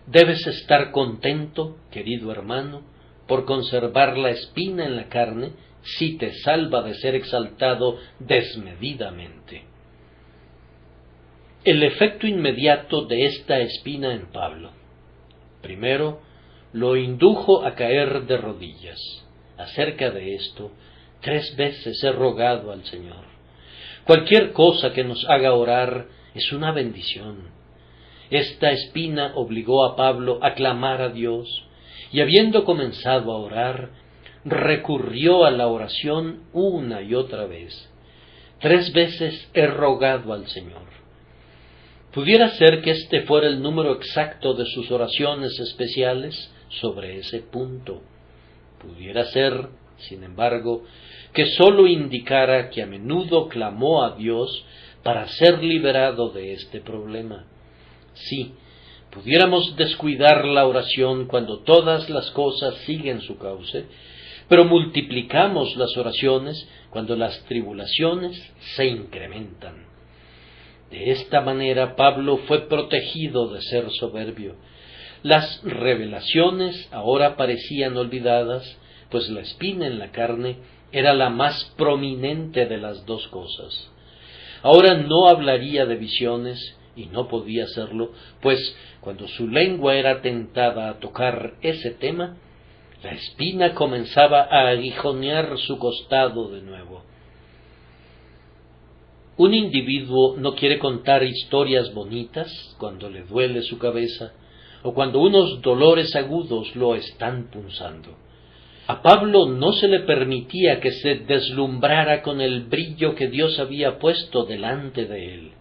S1: Debes estar contento, querido hermano, por conservar la espina en la carne, si te salva de ser exaltado desmedidamente. El efecto inmediato de esta espina en Pablo: primero, lo indujo a caer de rodillas. Acerca de esto, 3 veces he rogado al Señor, Cualquier cosa que nos haga orar es una bendición. Esta espina obligó a Pablo a clamar a Dios, y habiendo comenzado a orar, recurrió a la oración una y otra vez. 3 veces he rogado al Señor. Pudiera ser que este fuera el número exacto de sus oraciones especiales sobre ese punto. Pudiera ser, sin embargo, que sólo indicara que a menudo clamó a Dios para ser liberado de este problema. Sí, pudiéramos descuidar la oración cuando todas las cosas siguen su cauce, pero multiplicamos las oraciones cuando las tribulaciones se incrementan. De esta manera Pablo fue protegido de ser soberbio. Las revelaciones ahora parecían olvidadas, pues la espina en la carne era la más prominente de las dos cosas. Ahora no hablaría de visiones, y no podía hacerlo, pues cuando su lengua era tentada a tocar ese tema, la espina comenzaba a aguijonear su costado de nuevo. Un individuo no quiere contar historias bonitas cuando le duele su cabeza, o cuando unos dolores agudos lo están punzando. A Pablo no se le permitía que se deslumbrara con el brillo que Dios había puesto delante de él.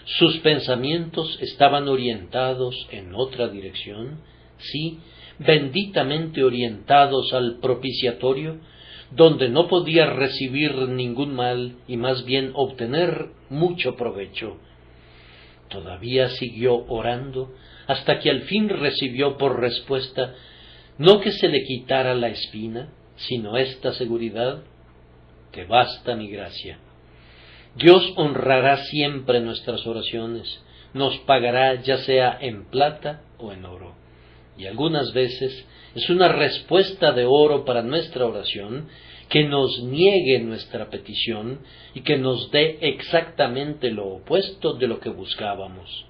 S1: Sus pensamientos estaban orientados en otra dirección, sí, benditamente orientados al propiciatorio, donde no podía recibir ningún mal y más bien obtener mucho provecho. Todavía siguió orando hasta que al fin recibió por respuesta no que se le quitara la espina, sino esta seguridad: te basta mi gracia. Dios honrará siempre nuestras oraciones, nos pagará ya sea en plata o en oro. Y algunas veces es una respuesta de oro para nuestra oración que nos niegue nuestra petición y que nos dé exactamente lo opuesto de lo que buscábamos.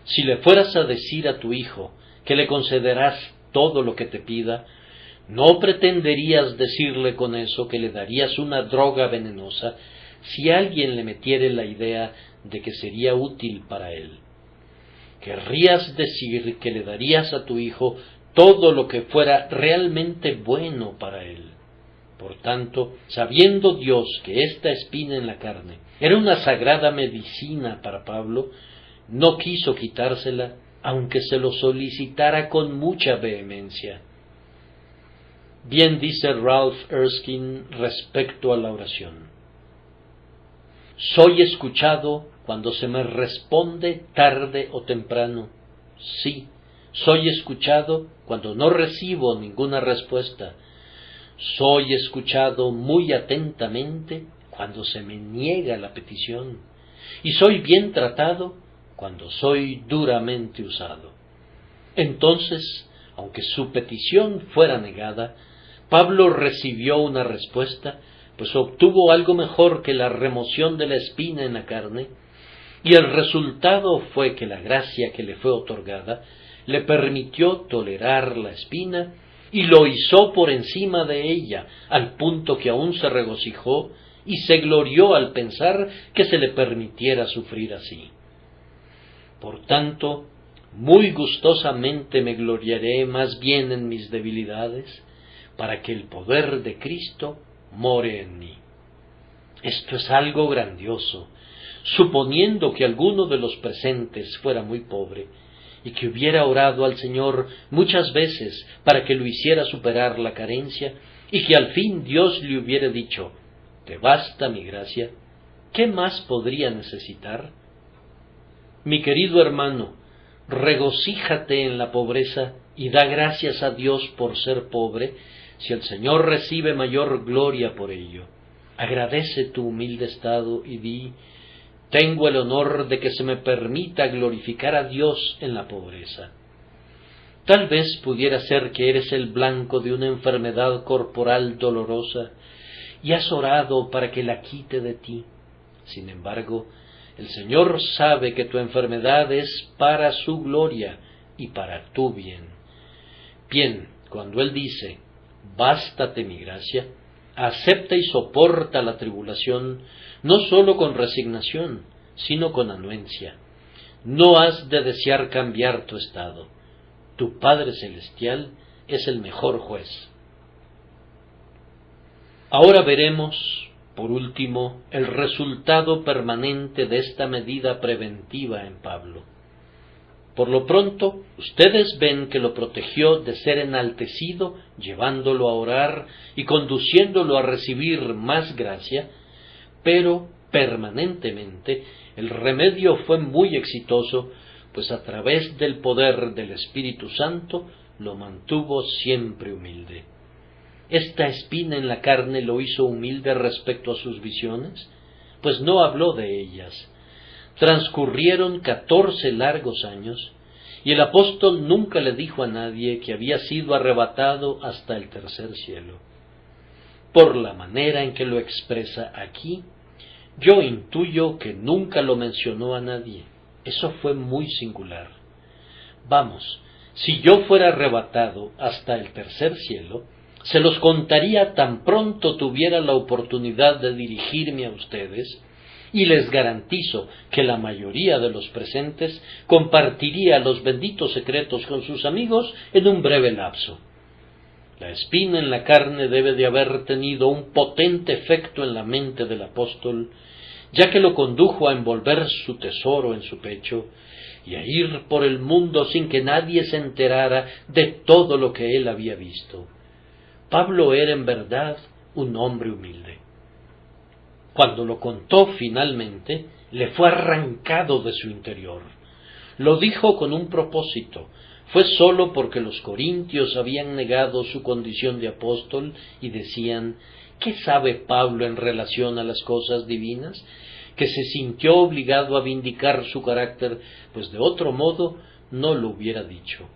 S1: Si le fueras a decir a tu hijo que le concederás todo lo que te pida, no pretenderías decirle con eso que le darías una droga venenosa si alguien le metiere la idea de que sería útil para él. Querrías decir que le darías a tu hijo todo lo que fuera realmente bueno para él. Por tanto, sabiendo Dios que esta espina en la carne era una sagrada medicina para Pablo, no quiso quitársela, aunque se lo solicitara con mucha vehemencia. Bien dice Ralph Erskine respecto a la oración: soy escuchado cuando se me responde tarde o temprano. Sí, soy escuchado cuando no recibo ninguna respuesta. Soy escuchado muy atentamente cuando se me niega la petición. Y soy bien tratado cuando soy duramente usado. Entonces, aunque su petición fuera negada, Pablo recibió una respuesta, pues obtuvo algo mejor que la remoción de la espina en la carne, y el resultado fue que la gracia que le fue otorgada le permitió tolerar la espina y lo izó por encima de ella, al punto que aún se regocijó y se glorió al pensar que se le permitiera sufrir así. Por tanto, muy gustosamente me gloriaré más bien en mis debilidades, para que el poder de Cristo more en mí. Esto es algo grandioso. Suponiendo que alguno de los presentes fuera muy pobre, y que hubiera orado al Señor muchas veces para que lo hiciera superar la carencia, y que al fin Dios le hubiera dicho: te basta mi gracia, ¿qué más podría necesitar? Mi querido hermano, regocíjate en la pobreza y da gracias a Dios por ser pobre, si el Señor recibe mayor gloria por ello. Agradece tu humilde estado y di: tengo el honor de que se me permita glorificar a Dios en la pobreza. Tal vez pudiera ser que eres el blanco de una enfermedad corporal dolorosa y has orado para que la quite de ti. Sin embargo, el Señor sabe que tu enfermedad es para su gloria y para tu bien. Bien, cuando Él dice: bástate mi gracia, acepta y soporta la tribulación, no sólo con resignación, sino con anuencia. No has de desear cambiar tu estado. Tu Padre Celestial es el mejor juez. Ahora veremos, por último, el resultado permanente de esta medida preventiva en Pablo. Por lo pronto, ustedes ven que lo protegió de ser enaltecido, llevándolo a orar y conduciéndolo a recibir más gracia, pero permanentemente el remedio fue muy exitoso, pues a través del poder del Espíritu Santo lo mantuvo siempre humilde. ¿Esta espina en la carne lo hizo humilde respecto a sus visiones? Pues no habló de ellas. Transcurrieron 14 largos años, y el apóstol nunca le dijo a nadie que había sido arrebatado hasta el tercer cielo. Por la manera en que lo expresa aquí, yo intuyo que nunca lo mencionó a nadie. Eso fue muy singular. Vamos, si yo fuera arrebatado hasta el tercer cielo, se los contaría tan pronto tuviera la oportunidad de dirigirme a ustedes, y les garantizo que la mayoría de los presentes compartiría los benditos secretos con sus amigos en un breve lapso. La espina en la carne debe de haber tenido un potente efecto en la mente del apóstol, ya que lo condujo a envolver su tesoro en su pecho y a ir por el mundo sin que nadie se enterara de todo lo que él había visto. Pablo era en verdad un hombre humilde. Cuando lo contó finalmente, le fue arrancado de su interior. Lo dijo con un propósito. Fue sólo porque los corintios habían negado su condición de apóstol y decían: ¿qué sabe Pablo en relación a las cosas divinas? Que se sintió obligado a vindicar su carácter, pues de otro modo no lo hubiera dicho.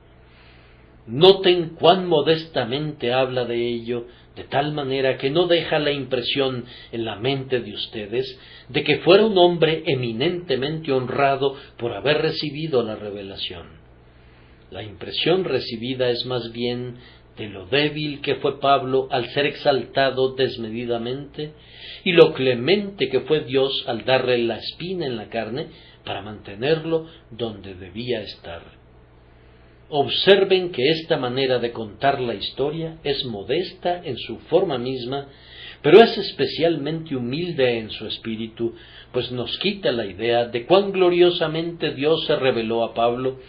S1: Noten cuán modestamente habla de ello, de tal manera que no deja la impresión en la mente de ustedes de que fuera un hombre eminentemente honrado por haber recibido la revelación. La impresión recibida es más bien de lo débil que fue Pablo al ser exaltado desmedidamente, y lo clemente que fue Dios al darle la espina en la carne para mantenerlo donde debía estar. Observen que esta manera de contar la historia es modesta en su forma misma, pero es especialmente humilde en su espíritu, pues nos quita la idea de cuán gloriosamente Dios se reveló a Pablo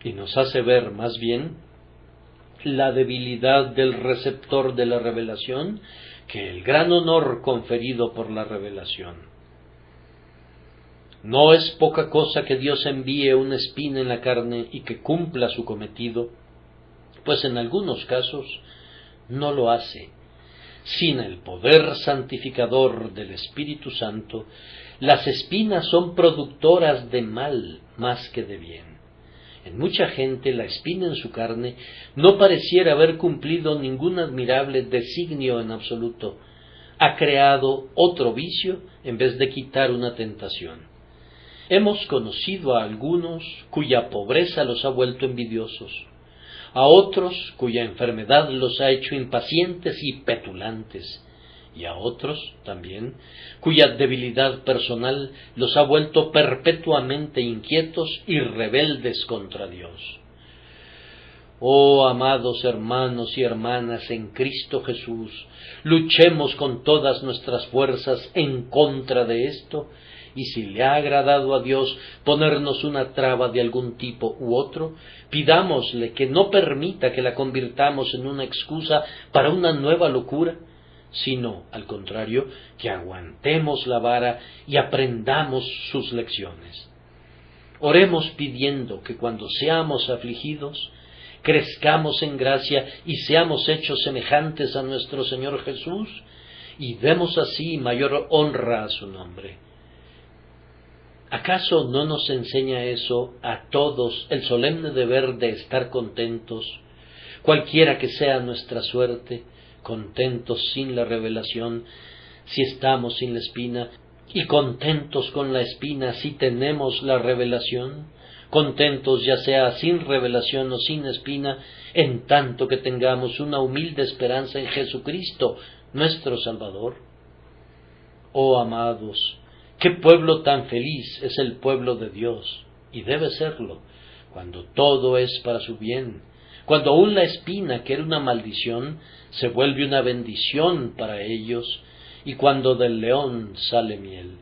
S1: y nos hace ver más bien la debilidad del receptor de la revelación que el gran honor conferido por la revelación. No es poca cosa que Dios envíe una espina en la carne y que cumpla su cometido, pues en algunos casos no lo hace. Sin el poder santificador del Espíritu Santo, las espinas son productoras de mal más que de bien. En mucha gente la espina en su carne no pareciera haber cumplido ningún admirable designio en absoluto. Ha creado otro vicio en vez de quitar una tentación. Hemos conocido a algunos cuya pobreza los ha vuelto envidiosos, a otros cuya enfermedad los ha hecho impacientes y petulantes, y a otros también cuya debilidad personal los ha vuelto perpetuamente inquietos y rebeldes contra Dios. Oh, amados hermanos y hermanas en Cristo Jesús, luchemos con todas nuestras fuerzas en contra de esto, y si le ha agradado a Dios ponernos una traba de algún tipo u otro, pidámosle que no permita que la convirtamos en una excusa para una nueva locura, sino, al contrario, que aguantemos la vara y aprendamos sus lecciones. Oremos pidiendo que cuando seamos afligidos, crezcamos en gracia y seamos hechos semejantes a nuestro Señor Jesús, y demos así mayor honra a su nombre. ¿Acaso no nos enseña eso a todos el solemne deber de estar contentos, cualquiera que sea nuestra suerte, contentos sin la revelación, si estamos sin la espina, y contentos con la espina si tenemos la revelación, contentos ya sea sin revelación o sin espina, en tanto que tengamos una humilde esperanza en Jesucristo, nuestro Salvador? Oh amados, qué pueblo tan feliz es el pueblo de Dios, y debe serlo, cuando todo es para su bien, cuando aún la espina, que era una maldición, se vuelve una bendición para ellos, y cuando del león sale miel.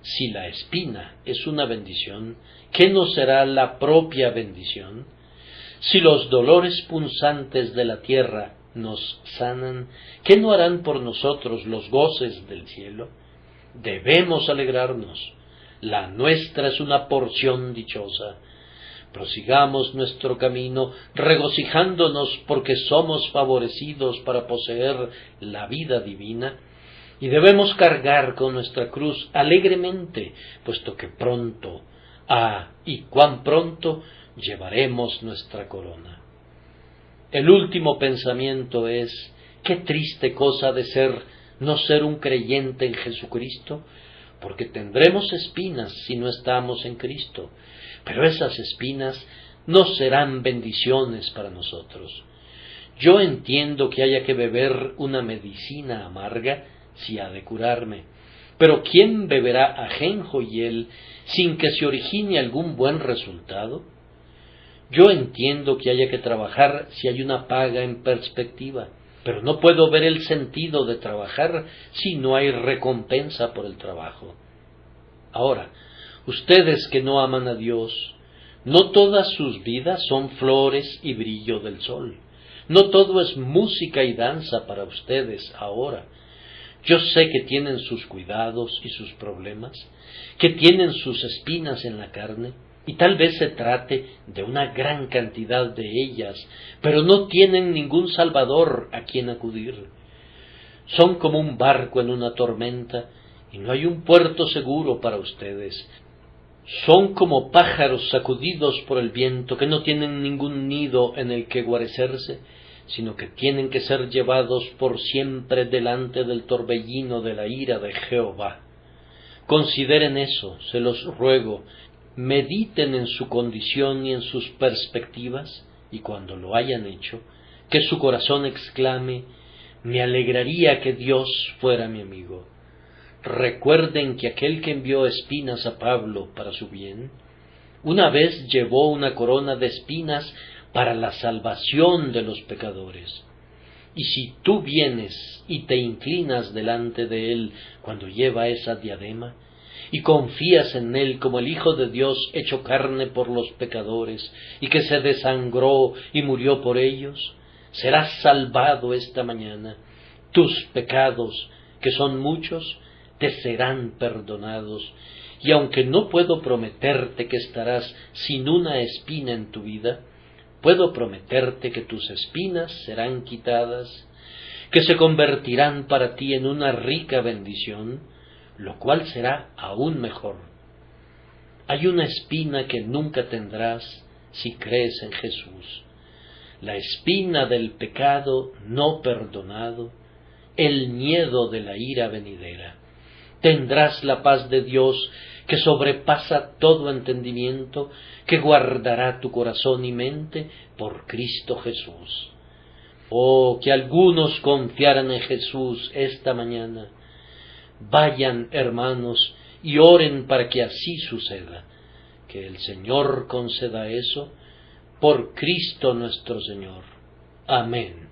S1: Si la espina es una bendición, ¿qué no será la propia bendición? Si los dolores punzantes de la tierra nos sanan, ¿qué no harán por nosotros los goces del cielo? Debemos alegrarnos. La nuestra es una porción dichosa. Prosigamos nuestro camino, regocijándonos porque somos favorecidos para poseer la vida divina, y debemos cargar con nuestra cruz alegremente, puesto que pronto, y cuán pronto, llevaremos nuestra corona. El último pensamiento es: qué triste cosa de ser no ser un creyente en Jesucristo, porque tendremos espinas si no estamos en Cristo, pero esas espinas no serán bendiciones para nosotros. Yo entiendo que haya que beber una medicina amarga si ha de curarme, pero ¿quién beberá ajenjo y hiel sin que se origine algún buen resultado? Yo entiendo que haya que trabajar si hay una paga en perspectiva, pero no puedo ver el sentido de trabajar si no hay recompensa por el trabajo. Ahora, ustedes que no aman a Dios, no todas sus vidas son flores y brillo del sol. No todo es música y danza para ustedes ahora. Yo sé que tienen sus cuidados y sus problemas, que tienen sus espinas en la carne, y tal vez se trate de una gran cantidad de ellas, pero no tienen ningún salvador a quien acudir. Son como un barco en una tormenta, y no hay un puerto seguro para ustedes. Son como pájaros sacudidos por el viento, que no tienen ningún nido en el que guarecerse, sino que tienen que ser llevados por siempre delante del torbellino de la ira de Jehová. Consideren eso, se los ruego, mediten en su condición y en sus perspectivas, y cuando lo hayan hecho, que su corazón exclame: me alegraría que Dios fuera mi amigo. Recuerden que aquel que envió espinas a Pablo para su bien, una vez llevó una corona de espinas para la salvación de los pecadores. Y si tú vienes y te inclinas delante de él cuando lleva esa diadema, y confías en él como el Hijo de Dios hecho carne por los pecadores, y que se desangró y murió por ellos, serás salvado esta mañana. Tus pecados, que son muchos, te serán perdonados, y aunque no puedo prometerte que estarás sin una espina en tu vida, puedo prometerte que tus espinas serán quitadas, que se convertirán para ti en una rica bendición, lo cual será aún mejor. Hay una espina que nunca tendrás si crees en Jesús: la espina del pecado no perdonado, el miedo de la ira venidera. Tendrás la paz de Dios, que sobrepasa todo entendimiento, que guardará tu corazón y mente por Cristo Jesús. Oh, que algunos confiaran en Jesús esta mañana. Vayan, hermanos, y oren para que así suceda. Que el Señor conceda eso por Cristo nuestro Señor. Amén.